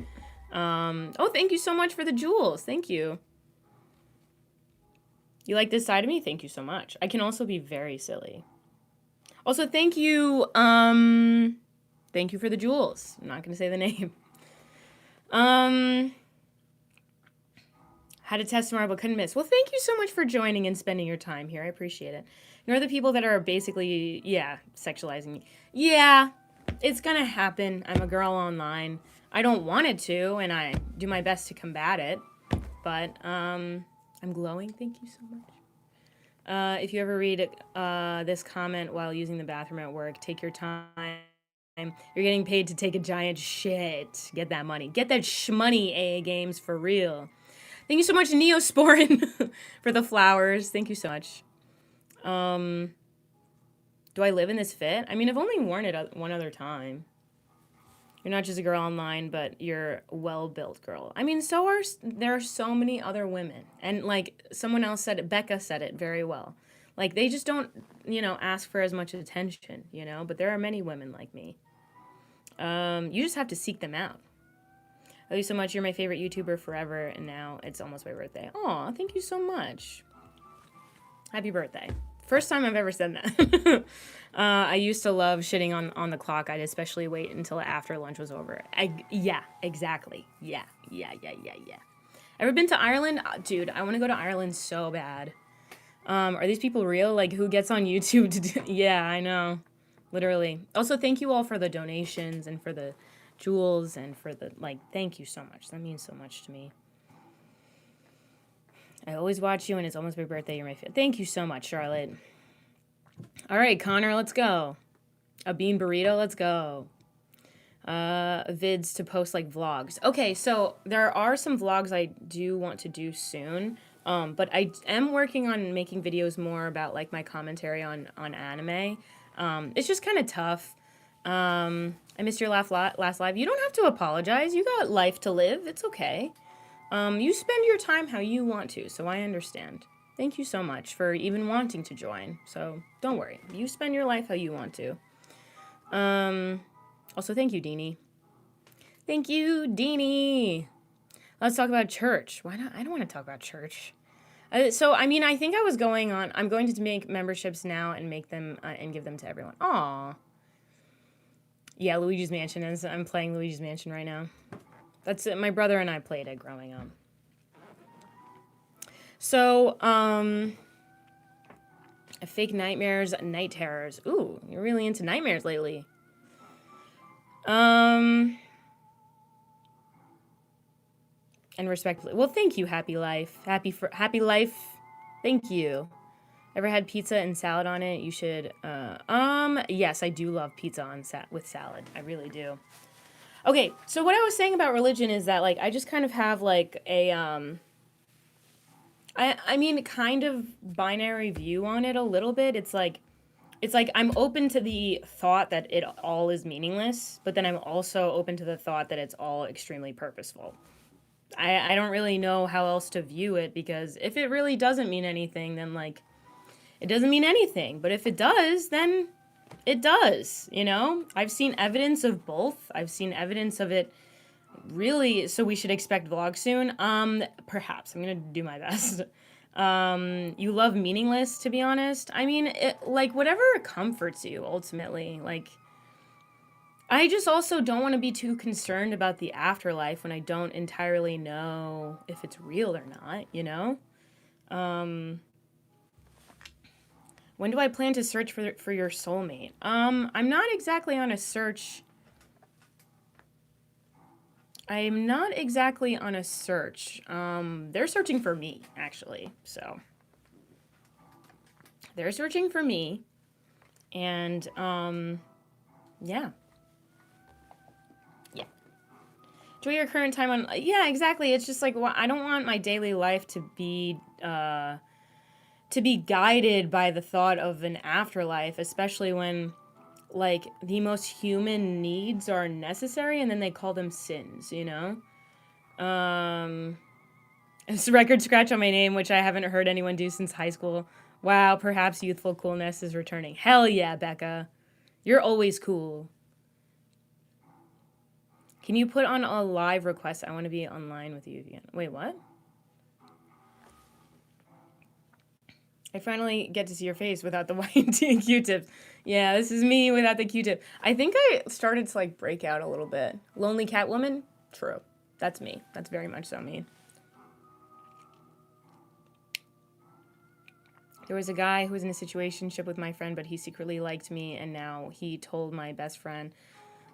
Oh, thank you so much for the jewels. Thank you. You like this side of me? Thank you so much. I can also be very silly. Also, thank you. Thank you for the jewels. I'm not going to say the name. Had a test tomorrow but couldn't miss. Well, thank you so much for joining and spending your time here. I appreciate it. You know the people that are basically, yeah, sexualizing me. Yeah. It's gonna happen. I'm a girl online. I don't want it to, and I do my best to combat it. But I'm glowing. Thank you so much. If you ever read this comment while using the bathroom at work, take your time. You're getting paid to take a giant shit. Get that money. Get that money, AA Games, for real. Thank you so much, Neosporin, for the flowers. Thank you so much. Do I live in this fit? I mean, I've only worn it one other time. You're not just a girl online, but you're a well-built girl. I mean, there are so many other women. And like someone else said it, Becca said it very well. Like they just don't, ask for as much attention, but there are many women like me. You just have to seek them out. Love you so much. You're my favorite YouTuber forever, and now it's almost my birthday. Aw, thank you so much. Happy birthday. First time I've ever said that. I used to love shitting on the clock. I'd especially wait until after lunch was over. Yeah, exactly. Yeah. Ever been to Ireland? Dude, I want to go to Ireland so bad. Are these people real? Like, who gets on YouTube to do... Yeah, I know. Literally. Also, thank you all for the donations and for the jewels and for the... thank you so much. That means so much to me. I always watch you, and it's almost my birthday. You're my favorite. Thank you so much, Charlotte. All right, Connor, let's go. A bean burrito, let's go. Vids to post vlogs. Okay, so there are some vlogs I do want to do soon. But I am working on making videos more about my commentary on anime. It's just kind of tough. I missed your last live. You don't have to apologize. You got life to live. It's okay. You spend your time how you want to, so I understand. Thank you so much for even wanting to join. So don't worry. You spend your life how you want to. Also, thank you, Deanie. Thank you, Deanie. Let's talk about church. Why not? I don't want to talk about church. So, I mean, I think I'm going to make memberships now and make them, and give them to everyone. Aw. Yeah, Luigi's Mansion is, I'm playing Luigi's Mansion right now. That's it. My brother and I played it growing up. So, fake nightmares, night terrors. Ooh, you're really into nightmares lately. And respectfully. Well, thank you, Happy Life. Happy Life. Thank you. Ever had pizza and salad on it? You should. Yes, I do love pizza with salad. I really do. Okay, so what I was saying about religion is that I just kind of have a I mean kind of binary view on it a little bit. It's like I'm open to the thought that it all is meaningless, but then I'm also open to the thought that it's all extremely purposeful. I don't really know how else to view it, because if it really doesn't mean anything, then it doesn't mean anything. But if it does, then it does, I've seen evidence of both. I've seen evidence of it really, so we should expect vlogs soon. Perhaps. I'm gonna do my best. You love meaningless, to be honest. I mean, whatever comforts you, ultimately. I just also don't want to be too concerned about the afterlife when I don't entirely know if it's real or not, When do I plan to search for your soulmate? I'm not exactly on a search. I'm not exactly on a search. They're searching for me, actually. So they're searching for me. And, yeah. Yeah. Enjoy your current time on... Yeah, exactly. It's just I don't want my daily life to be guided by the thought of an afterlife, especially when, the most human needs are necessary, and then they call them sins, It's a record scratch on my name, which I haven't heard anyone do since high school. Wow, perhaps youthful coolness is returning. Hell yeah, Becca. You're always cool. Can you put on a live request? I want to be online with you again. Wait, what? I finally get to see your face without the white Q-tips. Yeah, this is me without the Q-tip. I think I started to break out a little bit. Lonely Catwoman? True. That's me. That's very much so me. There was a guy who was in a situationship with my friend, but he secretly liked me, and now he told my best friend.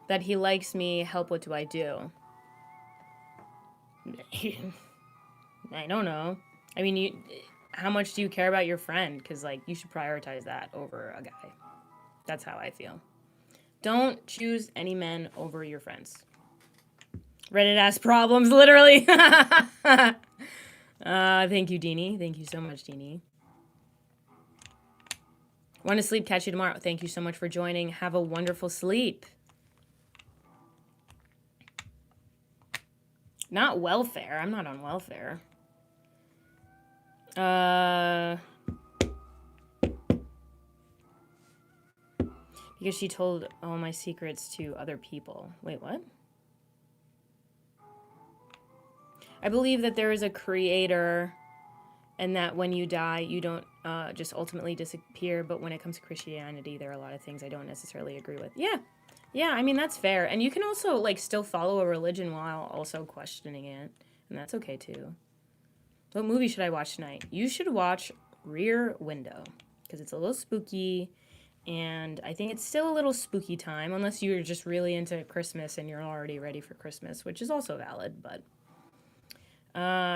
That he likes me. Help, what do I do? I don't know. I mean, how much do you care about your friend? Because, like, you should prioritize that over a guy. That's how I feel. Don't choose any men over your friends. Reddit ass problems, literally. Thank you, Deanie. Thank you so much, Deanie. Want to sleep? Catch you tomorrow. Thank you so much for joining. Have a wonderful sleep. Not welfare. I'm not on welfare. Because she told all my secrets to other people. Wait, what? I believe that there is a creator and that when you die, you don't just ultimately disappear. But when it comes to Christianity, there are a lot of things I don't necessarily agree with. Yeah. Yeah, I mean, that's fair. And you can also, like, still follow a religion while also questioning it. And that's okay, too. What movie should I watch tonight? You should watch Rear Window. Because it's a little spooky. And I think it's still a little spooky time. Unless you're just really into Christmas and you're already ready for Christmas. Which is also valid, but...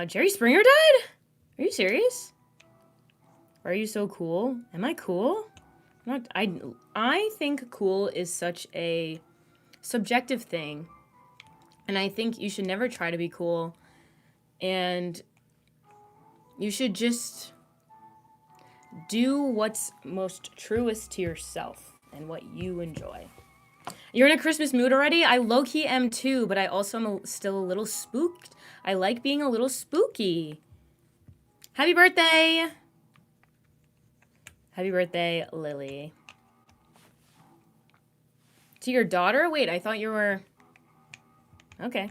Jerry Springer died? Are you serious? Are you so cool? Am I cool? I think cool is such a subjective thing. And I think you should never try to be cool. And you should just do what's most truest to yourself and what you enjoy. You're in a Christmas mood already? I low-key am too, but I also am still a little spooked. I like being a little spooky. Happy birthday! Happy birthday, Lily. To your daughter? Wait, I thought you were... Okay.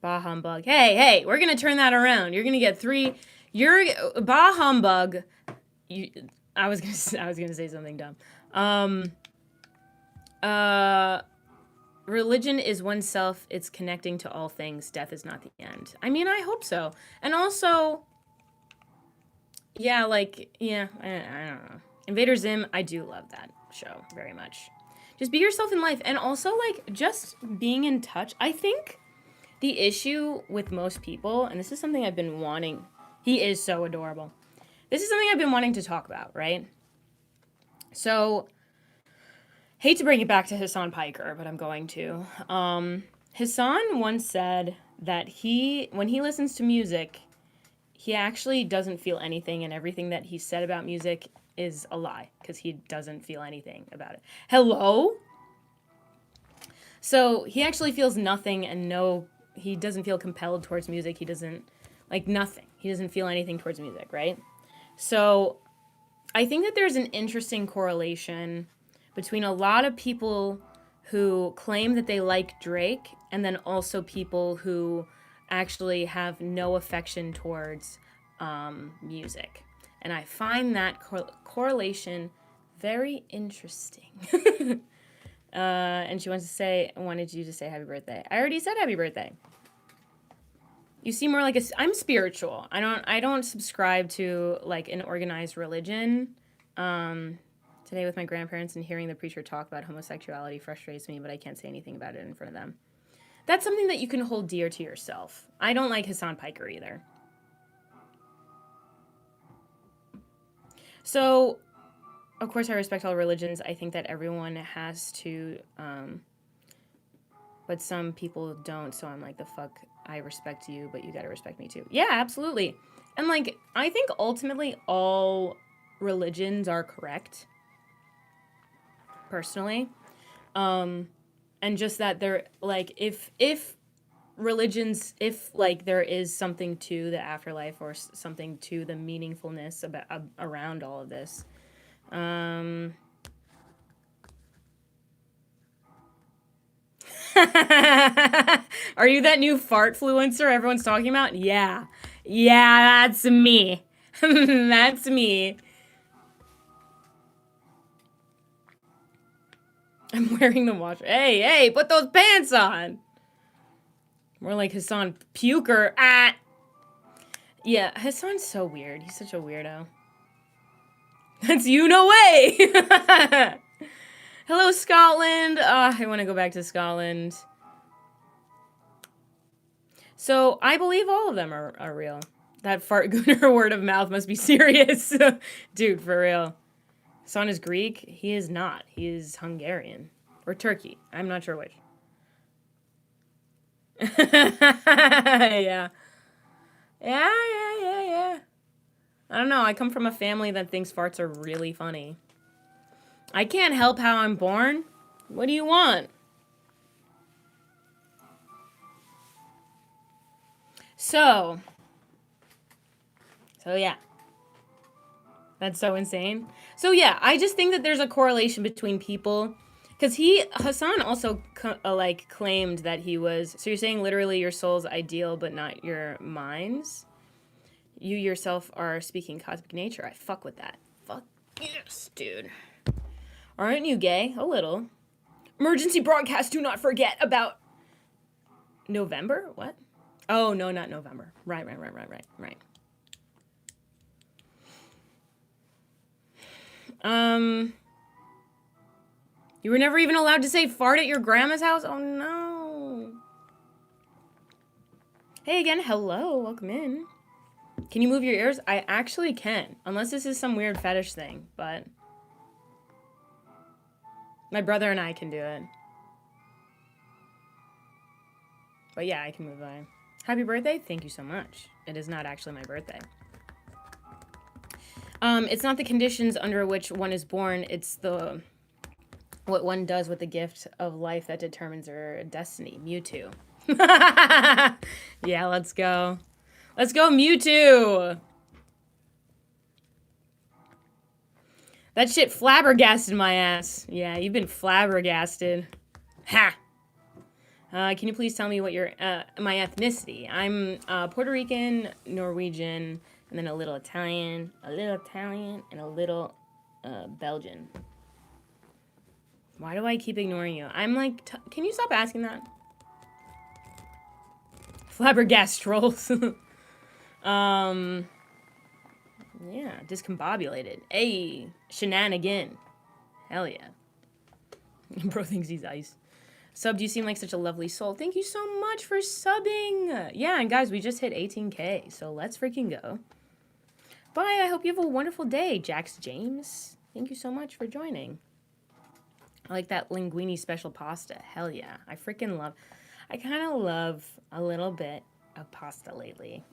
Bah humbug. Hey, we're gonna turn that around. You're gonna get 3... You're... Bah humbug. I was gonna say something dumb. Religion is oneself. It's connecting to all things. Death is not the end. I mean, I hope so. And also... Yeah, like, yeah, I don't know. Invader Zim, I do love that show very much. Just be yourself in life. And also, like, just being in touch. I think the issue with most people, and this is something I've been wanting. He is so adorable. This is something I've been wanting to talk about, right? So, hate to bring it back to Hassan Piker, but I'm going to. Hassan once said that when he listens to music, he actually doesn't feel anything, and everything that he said about music is a lie, because he doesn't feel anything about it. Hello? So, he actually feels nothing, and he doesn't feel compelled towards music. He doesn't, like, nothing. He doesn't feel anything towards music, right? So, I think that there's an interesting correlation between a lot of people who claim that they like Drake, and then also people who actually have no affection towards music. And I find that correlation very interesting. And she wanted you to say happy birthday. I already said happy birthday. You seem more like I'm spiritual. I don't subscribe to, like, an organized religion. Today with my grandparents and hearing the preacher talk about homosexuality frustrates me, but I can't say anything about it in front of them. That's something that you can hold dear to yourself. I don't like Hassan Piker either. So, of course, I respect all religions. I think that everyone has to, but some people don't. So I'm like, the fuck, I respect you, but you gotta respect me too. Yeah, absolutely. And, like, I think ultimately all religions are correct. Personally. And just that they're, like, if religions, if, like, there is something to the afterlife or something to the meaningfulness around all of this. Are you that new fartfluencer everyone's talking about? Yeah. Yeah, that's me. That's me. I'm wearing the watch. Hey, put those pants on. More like Hassan Puker. Yeah, Hassan's so weird. He's such a weirdo. That's you, no way. Hello, Scotland. I want to go back to Scotland. So I believe all of them are real. That fart gooner word of mouth must be serious. Dude, for real. Son is Greek. He is not. He is Hungarian. Or Turkey. I'm not sure which. Yeah. Yeah. I don't know. I come from a family that thinks farts are really funny. I can't help how I'm born. What do you want? So yeah. That's so insane. So yeah, I just think that there's a correlation between people, because Hassan also like claimed that he was. So you're saying literally your soul's ideal, but not your mind's. You yourself are speaking cosmic nature. I fuck with that. Fuck yes, dude. Aren't you gay? A little. Emergency broadcast. Do not forget about November. What? Oh no, not November. Right. You were never even allowed to say fart at your grandma's house? Oh no. Hey again, hello, welcome in. Can you move your ears? I actually can, unless this is some weird fetish thing, but my brother and I can do it. But yeah, I can move mine. Happy birthday, thank you so much. It is not actually my birthday. It's not the conditions under which one is born, it's what one does with the gift of life that determines their destiny. Mewtwo. Yeah, let's go. Let's go, Mewtwo! That shit flabbergasted my ass. Yeah, you've been flabbergasted. Ha! Can you please tell me what my ethnicity? I'm Puerto Rican, Norwegian, and then a little Italian, and a little Belgian. Why do I keep ignoring you? I'm like, can you stop asking that? Flabbergast trolls. Yeah, discombobulated. Hey, shenanigan. Hell yeah. Bro thinks he's ice. Subbed, you seem like such a lovely soul. Thank you so much for subbing. Yeah, and guys, we just hit 18K, so let's freaking go. Bye, I hope you have a wonderful day, Jax James. Thank you so much for joining. I like that linguine special pasta. Hell yeah. I kind of love a little bit of pasta lately.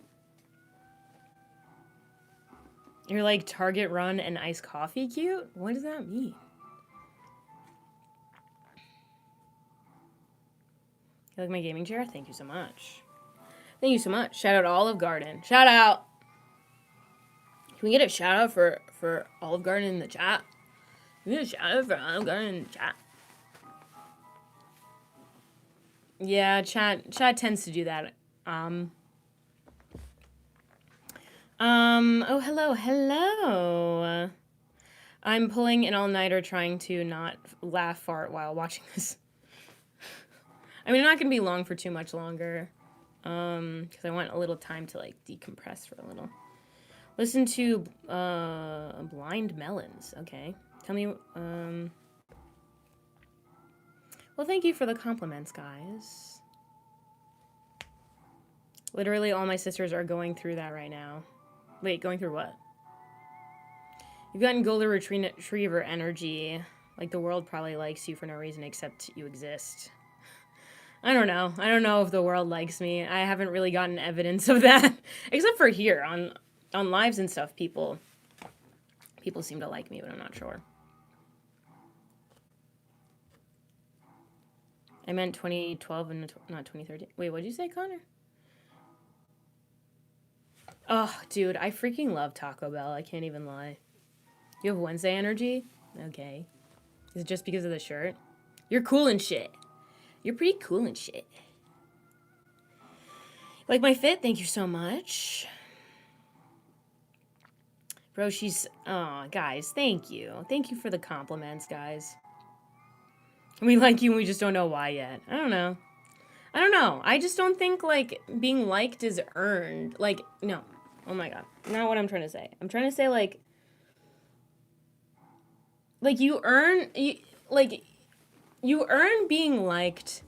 You're like Target Run and iced coffee cute? What does that mean? You like my gaming chair? Thank you so much. Thank you so much. Shout out Olive Garden. Shout out. Can we get a shout out for Olive Garden in the chat? Can we get a shout out for Olive Garden in the chat? Yeah, chat tends to do that. Oh, hello. I'm pulling an all-nighter trying to not laugh fart while watching this. I mean, I'm not going to be long for too much longer. Because I want a little time to, like, decompress for a little. Listen to, Blind Melons. Okay. Tell me, well, thank you for the compliments, guys. Literally all my sisters are going through that right now. Wait, going through what? You've gotten golden retriever energy. Like the world probably likes you for no reason except you exist. I don't know. I don't know if the world likes me. I haven't really gotten evidence of that. Except for here, on lives and stuff, people seem to like me, but I'm not sure. I meant 2012 and not 2013. Wait, what'd you say, Connor? Oh, dude, I freaking love Taco Bell. I can't even lie. You have Wednesday energy? Okay. Is it just because of the shirt? You're cool and shit. You're pretty cool and shit. Like my fit? Thank you so much. Bro, guys, thank you. Thank you for the compliments, guys. We like you and we just don't know why yet. I don't know. I just don't think, like, being liked is earned. Like, no. Oh my god. Not what I'm trying to say. I'm trying to say, like you earn... like, you earn being liked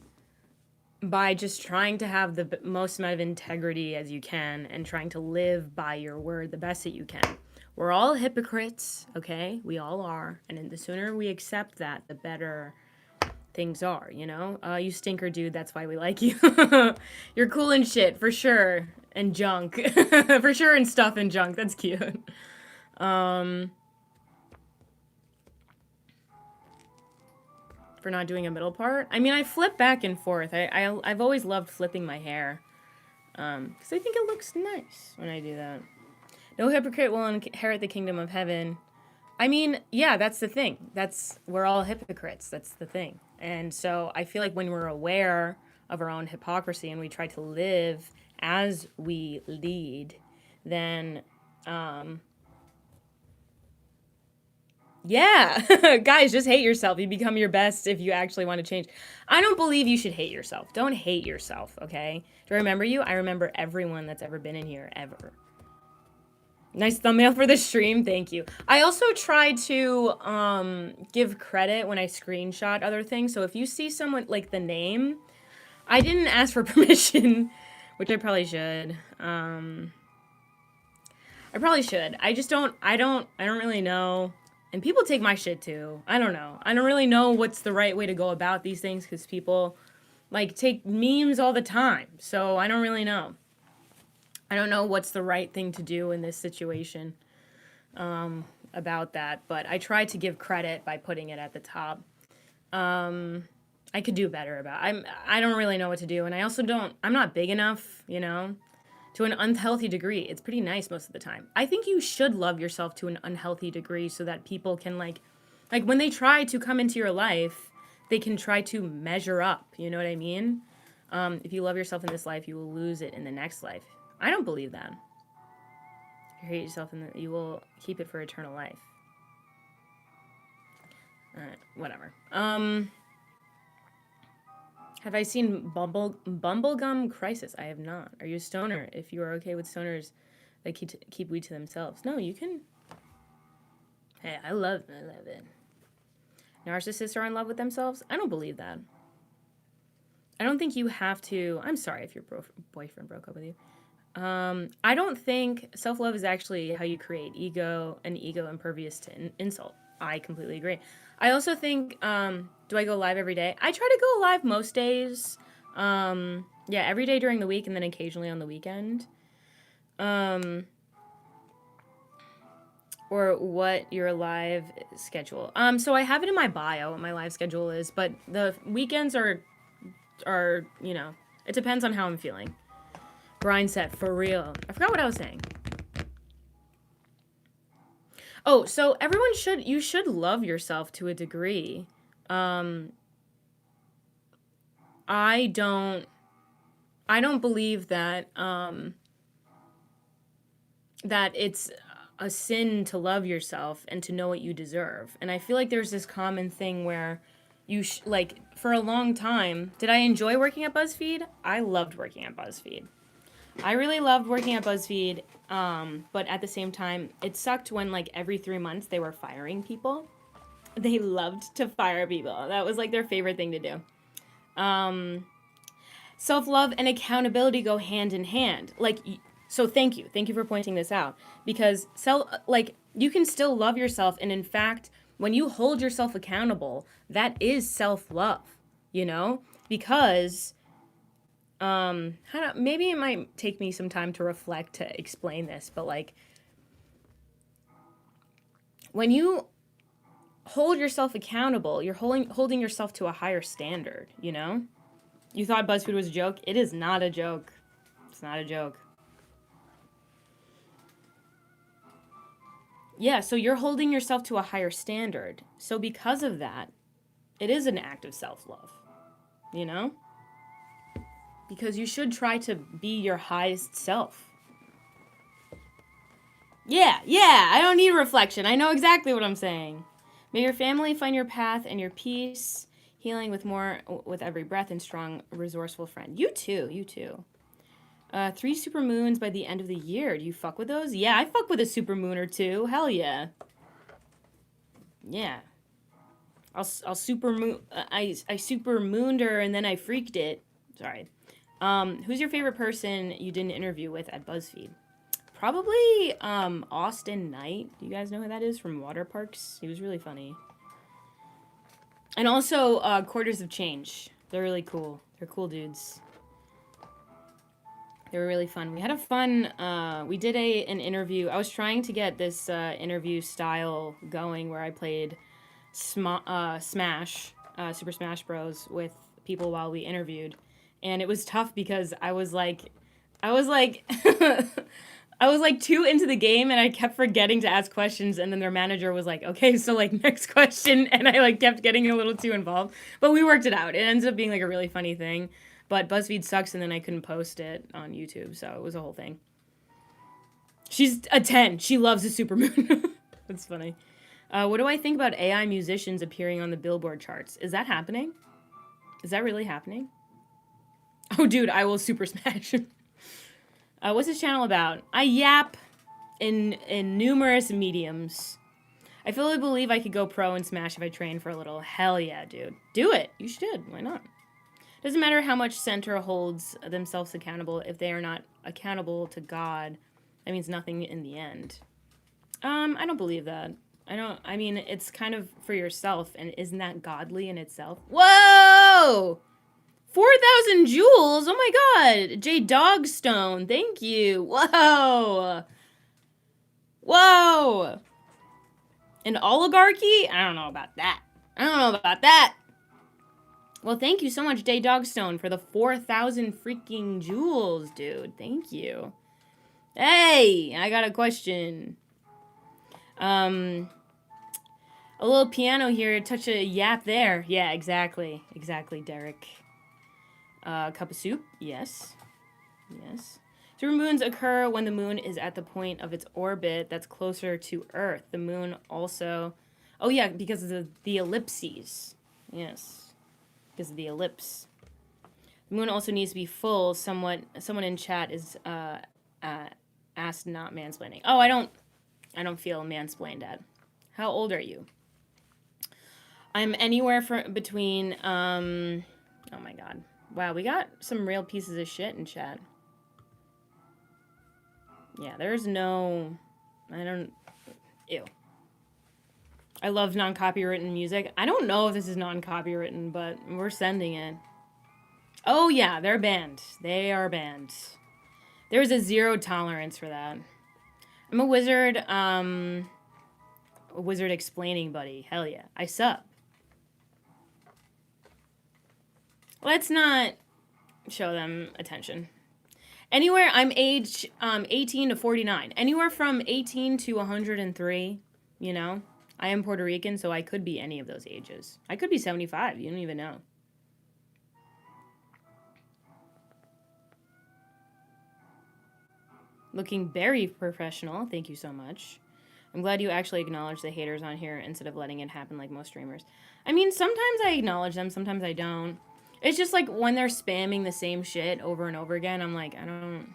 by just trying to have the most amount of integrity as you can and trying to live by your word the best that you can. We're all hypocrites, okay? We all are. And the sooner we accept that, the better things are, you know? You stinker, dude. That's why we like you. You're cool and shit, for sure. And junk. For sure, and stuff and junk. That's cute. For not doing a middle part. I mean, I flip back and forth. I've always loved flipping my hair. Because I think it looks nice when I do that. No hypocrite will inherit the kingdom of heaven. I mean, yeah, that's the thing. We're all hypocrites. That's the thing. And so I feel like when we're aware of our own hypocrisy and we try to live as we lead, then, yeah, guys, just hate yourself. You become your best if you actually want to change. I don't believe you should hate yourself. Don't hate yourself, okay? Do I remember you? I remember everyone that's ever been in here, ever. Nice thumbnail for the stream. Thank you. I also try to give credit when I screenshot other things. So if you see someone, like the name, I didn't ask for permission, which I probably should. I probably should. I don't really know. And people take my shit too. I don't know. I don't really know what's the right way to go about these things because people like take memes all the time. So I don't really know. I don't know what's the right thing to do in this situation about that, but I try to give credit by putting it at the top. I could do better about it. I don't really know what to do, and I also I'm not big enough, you know, to an unhealthy degree. It's pretty nice most of the time. I think you should love yourself to an unhealthy degree so that people can like when they try to come into your life, they can try to measure up, you know what I mean? If you love yourself in this life, you will lose it in the next life. I don't believe that. If you hate yourself, you will keep it for eternal life. Alright, whatever. Have I seen Bumblegum Crisis? I have not. Are you a stoner? If you are okay with stoners that keep weed to themselves. No, you can. Hey, I love it. Narcissists are in love with themselves? I don't believe that. I don't think you have to. I'm sorry if your boyfriend broke up with you. I don't think self-love is actually how you create an ego impervious to insult. I completely agree. I also think, do I go live every day? I try to go live most days. Yeah, every day during the week and then occasionally on the weekend. Or what your live schedule. So I have it in my bio what my live schedule is, but the weekends are, you know, it depends on how I'm feeling. Grind set, for real. I forgot what I was saying. Oh, so you should love yourself to a degree. I don't believe that, that it's a sin to love yourself and to know what you deserve. And I feel like there's this common thing where like, for a long time, did I enjoy working at BuzzFeed? I loved working at BuzzFeed. I really loved working at BuzzFeed, but at the same time, it sucked when, like, every 3 months they were firing people. They loved to fire people. That was, like, their favorite thing to do. Self-love and accountability go hand in hand. Like, so thank you. Thank you for pointing this out. Because, you can still love yourself, and in fact, when you hold yourself accountable, that is self-love, you know? Because... maybe it might take me some time to reflect to explain this, but like, when you hold yourself accountable, you're holding yourself to a higher standard, you know? You thought BuzzFeed was a joke? It is not a joke. It's not a joke. Yeah, so you're holding yourself to a higher standard. So because of that, it is an act of self-love, you know? Because you should try to be your highest self. Yeah, I don't need reflection. I know exactly what I'm saying. May your family find your path and your peace, healing with every breath, and strong, resourceful friend. You too. 3 super moons by the end of the year. Do you fuck with those? Yeah, I fuck with a super moon or two. Hell yeah. Yeah. I'll super moon. I super mooned her and then I freaked it. Sorry. Who's your favorite person you did an interview with at BuzzFeed? Probably Austin Knight. Do you guys know who that is from Water Parks? He was really funny. And also Quarters of Change. They're really cool. They're cool dudes. They were really fun. We had a fun, we did an interview. I was trying to get this interview style going where I played Smash, Super Smash Bros. With people while we interviewed. And it was tough because I was like, I was like too into the game and I kept forgetting to ask questions. And then their manager was like, okay, so like next question. And I like kept getting a little too involved, but we worked it out. It ends up being like a really funny thing. But BuzzFeed sucks, and then I couldn't post it on YouTube, so it was a whole thing. She's a 10. She loves the supermoon. That's funny. What do I think about AI musicians appearing on the Billboard charts? Is that happening? Is that really happening? Oh, dude, I will super smash. What's this channel about? I yap in numerous mediums. I fully believe I could go pro and Smash if I train for a little. Hell yeah, dude. Do it. You should. Why not? Doesn't matter how much Center holds themselves accountable. If they are not accountable to God, that means nothing in the end. I don't believe that. I mean, it's kind of for yourself, and isn't that godly in itself? Whoa! 4,000 jewels? Oh my god! J Dogstone, thank you. Whoa! Whoa! An oligarchy? I don't know about that. I don't know about that. Well, thank you so much, J Dogstone, for the 4,000 freaking jewels, dude. Thank you. Hey, I got a question. A little piano here, touch a yap there. Yeah, exactly. Exactly, Derek. Cup of soup? Yes. Yes. Supermoons occur when the moon is at the point of its orbit that's closer to Earth. The moon also... Oh, yeah, because of the ellipses. Yes. Because of the ellipse. The moon also needs to be full. Someone in chat is asked not mansplaining. Oh, I don't feel mansplained at. How old are you? I'm anywhere between oh my god. Wow, we got some real pieces of shit in chat. Yeah, there's no ew. I love non-copywritten music. I don't know if this is non-copywritten, but we're sending it. Oh, yeah, they're banned. They are banned. There's a zero tolerance for that. I'm a wizard, explaining buddy. Hell yeah. I sub. Let's not show them attention. Anywhere, I'm age 18 to 49. Anywhere from 18 to 103, you know? I am Puerto Rican, so I could be any of those ages. I could be 75. You don't even know. Looking very professional. Thank you so much. I'm glad you actually acknowledge the haters on here instead of letting it happen like most streamers. I mean, sometimes I acknowledge them, sometimes I don't. It's just like when they're spamming the same shit over and over again, I'm like, I don't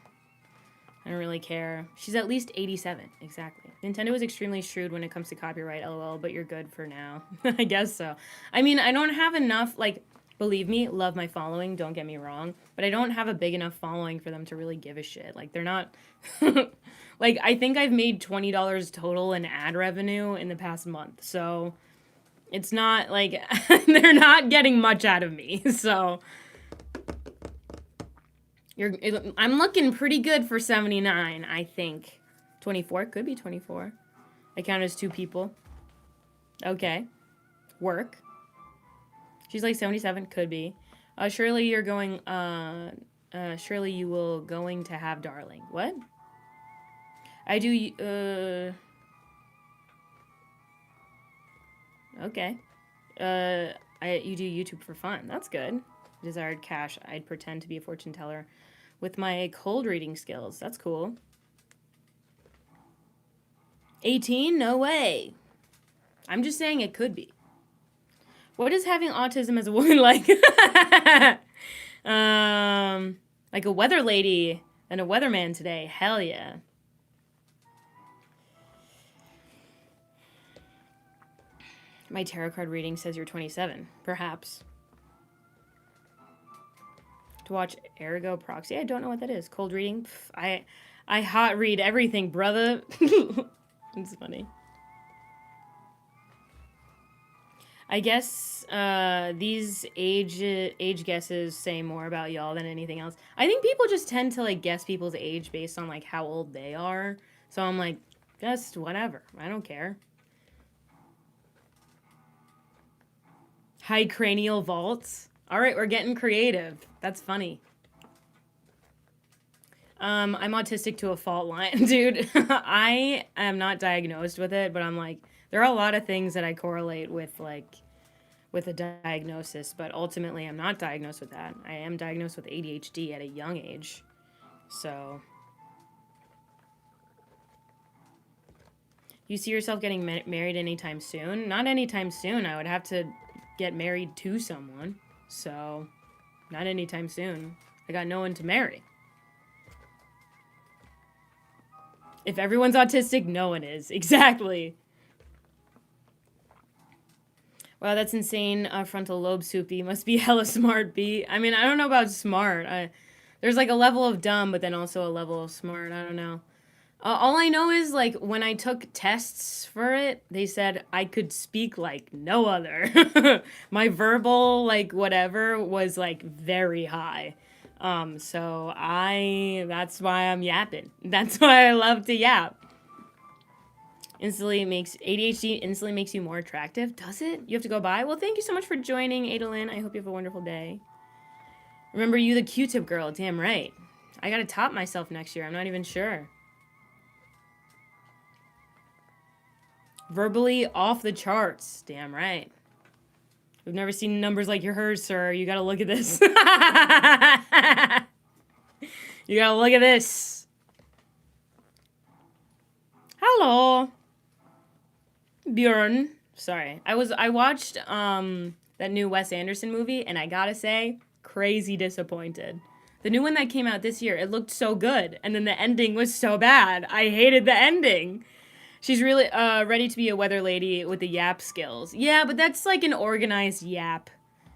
really care. She's at least 87. Exactly. Nintendo is extremely shrewd when it comes to copyright, lol, but you're good for now. I guess so. I mean, I don't have enough, like, believe me, love my following, don't get me wrong, but I don't have a big enough following for them to really give a shit. Like, they're not... like, I think I've made $20 total in ad revenue in the past month, so... It's not, like... they're not getting much out of me, so... I'm looking pretty good for 79, I think. 24? Could be 24. I count as 2 people. Okay. Work. She's like 77. Could be. Surely you're going... surely you will going to have darling. What? I do... Okay. You do YouTube for fun. That's good. Desired cash. I'd pretend to be a fortune teller with my cold reading skills. That's cool. 18? No way. I'm just saying it could be. What is having autism as a woman like? Like a weather lady and a weatherman today. Hell yeah. My tarot card reading says you're 27. Perhaps. To watch Ergo Proxy. I don't know what that is. Cold reading. Pff, I hot read everything, brother. It's funny. I guess these age guesses say more about y'all than anything else. I think people just tend to like guess people's age based on like how old they are. So I'm like, just whatever. I don't care. High cranial vaults. All right, we're getting creative. That's funny. I'm autistic to a fault line, dude. I am not diagnosed with it, but I'm like, there are a lot of things that I correlate with, like, with a diagnosis, but ultimately I'm not diagnosed with that. I am diagnosed with ADHD at a young age, so. You see yourself getting married anytime soon? Not anytime soon. I would have to get married to someone, so not anytime soon. I got no one to marry. If everyone's autistic, no one is. Exactly. Wow, that's insane. Frontal lobe soupy. Must be hella smart, B. I mean, I don't know about smart. There's like a level of dumb, but then also a level of smart. I don't know. All I know is, like, when I took tests for it, they said I could speak like no other. My verbal, like, whatever was, like, very high. So that's why I'm yapping. That's why I love to yap. ADHD instantly makes you more attractive. Does it? You have to go by? Well, thank you so much for joining, Adalyn. I hope you have a wonderful day. Remember, you the Q-tip girl. Damn right. I gotta top myself next year. I'm not even sure. Verbally off the charts. Damn right. We've never seen numbers like yours, sir. You gotta look at this. You gotta look at this. Hello. Bjorn. Sorry. I watched that new Wes Anderson movie, and I gotta say, crazy disappointed. The new one that came out this year, it looked so good, and then the ending was so bad. I hated the ending. She's really ready to be a weather lady with the yap skills. Yeah, but that's like an organized yap.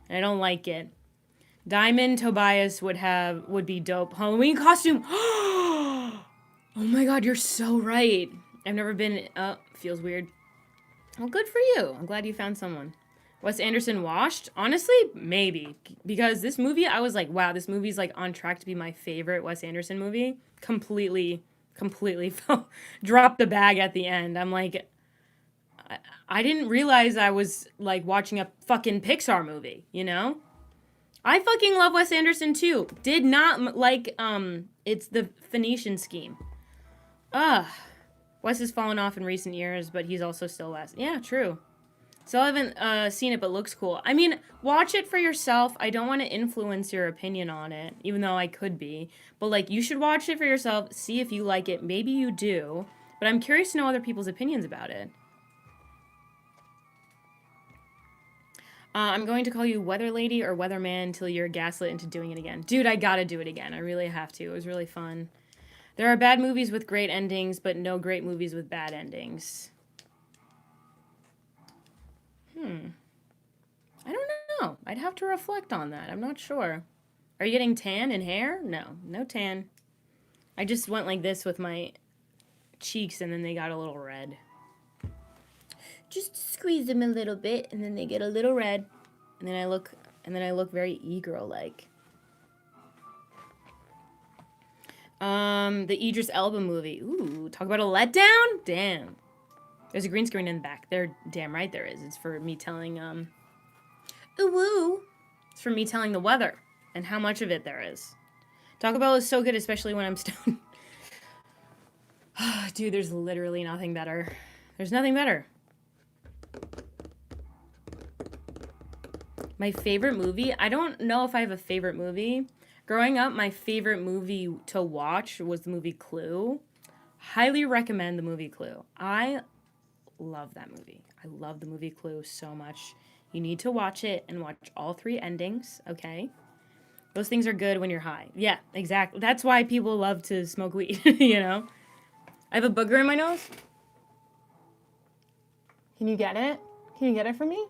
And I don't like it. Diamond Tobias would be dope. Halloween costume. Oh my god, you're so right. I've never been, feels weird. Well, good for you. I'm glad you found someone. Wes Anderson washed? Honestly, maybe. Because this movie, I was like, wow, this movie's like on track to be my favorite Wes Anderson movie. Completely dropped the bag at the end. I'm like, I didn't realize I was like watching a fucking Pixar movie, you know? I fucking love Wes Anderson too. Did not like, it's the Phoenician Scheme. Wes has fallen off in recent years, but he's also still Wes. Yeah, true. Still haven't seen it, but looks cool. I mean, watch it for yourself. I don't want to influence your opinion on it, even though I could be. But, like, you should watch it for yourself, see if you like it. Maybe you do. But I'm curious to know other people's opinions about it. I'm going to call you Weather Lady or Weatherman until you're gaslit into doing it again. Dude, I gotta do it again. I really have to. It was really fun. There are bad movies with great endings, but no great movies with bad endings. I don't know. I'd have to reflect on that. I'm not sure. Are you getting tan in hair? No. No tan. I just went like this with my cheeks and then they got a little red. Just squeeze them a little bit and then they get a little red. And then I look very e-girl-like. The Idris Elba movie. Ooh, talk about a letdown? Damn. There's a green screen in the back. There, damn right there is. It's for me telling, ooh woo. It's for me telling the weather and how much of it there is. Taco Bell is so good, especially when I'm stoned. Dude, there's literally nothing better. There's nothing better. My favorite movie? I don't know if I have a favorite movie. Growing up, my favorite movie to watch was the movie Clue. Highly recommend the movie Clue. I love that movie. I love the movie Clue so much. You need to watch it and watch all 3 endings, okay? Those things are good when you're high. Yeah, exactly. That's why people love to smoke weed, you know? I have a booger in my nose. Can you get it? Can you get it for me?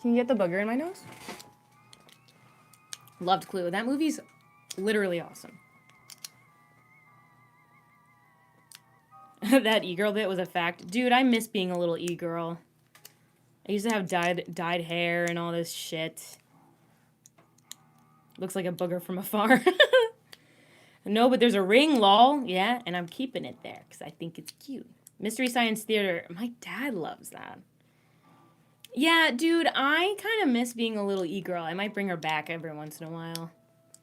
Can you get the booger in my nose? Loved Clue. That movie's literally awesome. That e-girl bit was a fact. Dude, I miss being a little e-girl. I used to have dyed hair and all this shit. Looks like a booger from afar. No, but there's a ring, lol. Yeah, and I'm keeping it there because I think it's cute. Mystery Science Theater. My dad loves that. Yeah, dude, I kind of miss being a little e-girl. I might bring her back every once in a while,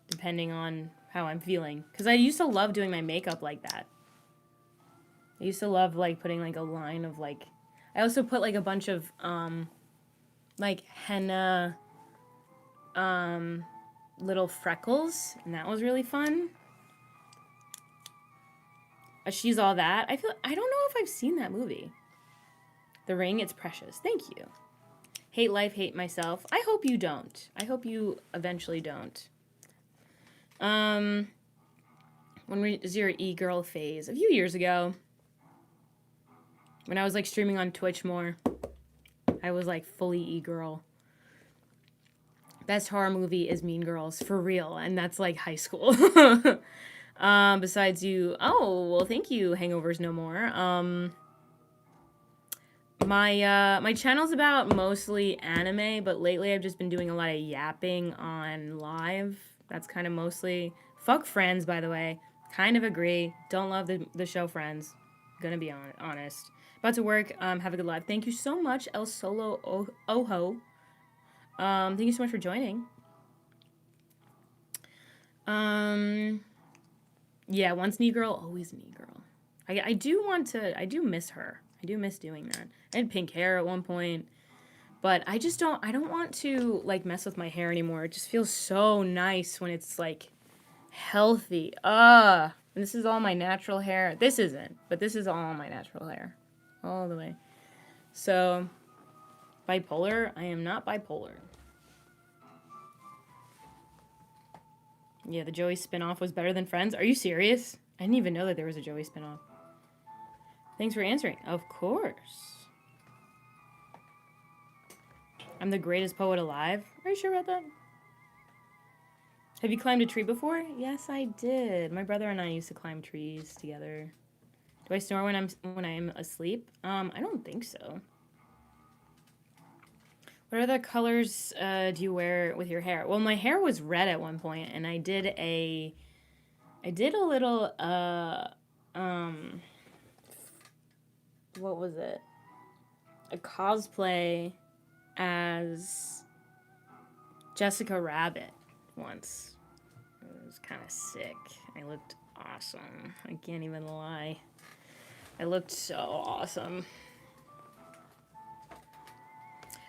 depending on how I'm feeling. Because I used to love doing my makeup like that. I used to love, like, putting, like, a line of, like... I also put, like, a bunch of, like, henna, little freckles. And that was really fun. She's All That. I don't know if I've seen that movie. The Ring, it's precious. Thank you. Hate life, hate myself. I hope you don't. I hope you eventually don't. When was your e-girl phase? A few years ago. When I was, like, streaming on Twitch more. I was, like, fully e-girl. Best horror movie is Mean Girls. For real. And that's, like, high school. Besides you... Oh, well, thank you, Hangovers No More. My channel's about mostly anime, but lately I've just been doing a lot of yapping on live. That's kind of mostly... Fuck Friends, by the way. Kind of agree. Don't love the show Friends. Gonna be honest. About to work. Have a good live. Thank you so much, El Solo Oho. Thank you so much for joining. Yeah, once Knee Girl, always Knee Girl. I do miss her. I do miss doing that. I had pink hair at one point, but I don't want to, like, mess with my hair anymore. It just feels so nice when it's, like, healthy. And this is all my natural hair. This isn't, but this is all my natural hair. All the way. So, bipolar? I am not bipolar. Yeah, the Joey spinoff was better than Friends. Are you serious? I didn't even know that there was a Joey spinoff. Thanks for answering. Of course. I'm the greatest poet alive. Are you sure about that? Have you climbed a tree before? Yes, I did. My brother and I used to climb trees together. Do I snore when I'm asleep? I don't think so. What other colors do you wear with your hair? Well, my hair was red at one point, and I did a little, what was it? A cosplay as Jessica Rabbit once. It was kind of sick. I looked awesome. I can't even lie. I looked so awesome.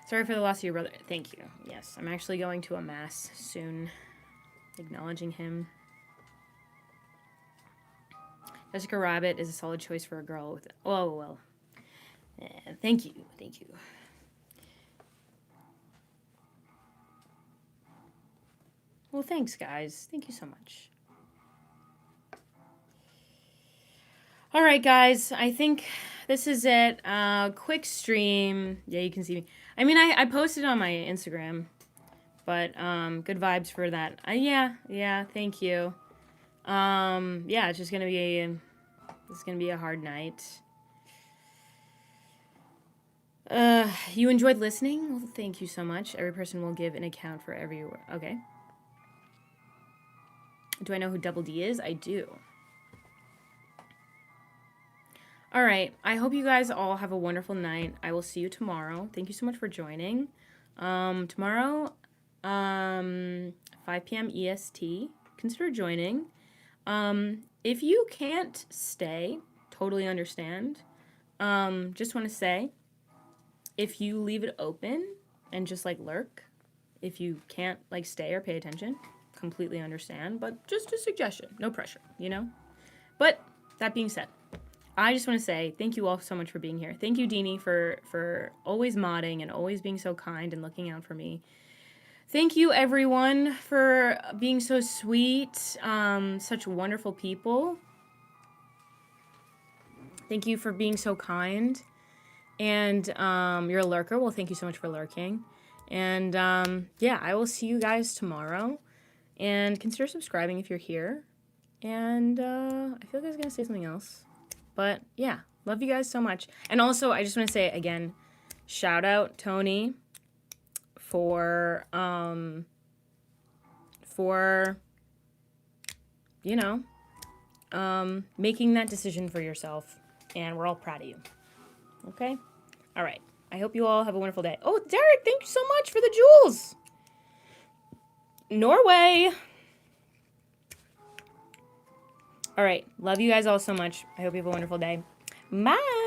Sorry for the loss of your brother. Thank you. Yes, I'm actually going to a mass soon, acknowledging him. Jessica Rabbit is a solid choice for a girl with... Oh, well. Yeah, thank you. Thank you. Well, thanks, guys. Thank you so much. All right, guys. I think this is it. Quick stream. Yeah, you can see me. I mean, I posted on my Instagram, but good vibes for that. Yeah, thank you. Yeah, it's just gonna be a hard night. You enjoyed listening? Well, thank you so much. Every person will give an account for every word. Okay. Do I know who Double D is? I do. All right. I hope you guys all have a wonderful night. I will see you tomorrow. Thank you so much for joining. Tomorrow, 5 p.m. EST. Consider joining. If you can't stay, totally understand. Just want to say, if you leave it open and just, like, lurk, if you can't, like, stay or pay attention, completely understand. But just a suggestion. No pressure, you know? But that being said, I just want to say thank you all so much for being here. Thank you, Deanie, for always modding and always being so kind and looking out for me. Thank you, everyone, for being so sweet, such wonderful people. Thank you for being so kind. And you're a lurker. Well, thank you so much for lurking. And yeah, I will see you guys tomorrow. And consider subscribing if you're here. And I feel like I was going to say something else. But yeah, love you guys so much. And also, I just want to say again, shout out Tony for you know, making that decision for yourself. And we're all proud of you. Okay? All right. I hope you all have a wonderful day. Oh, Derek, thank you so much for the jewels. Norway. All right. Love you guys all so much. I hope you have a wonderful day. Bye.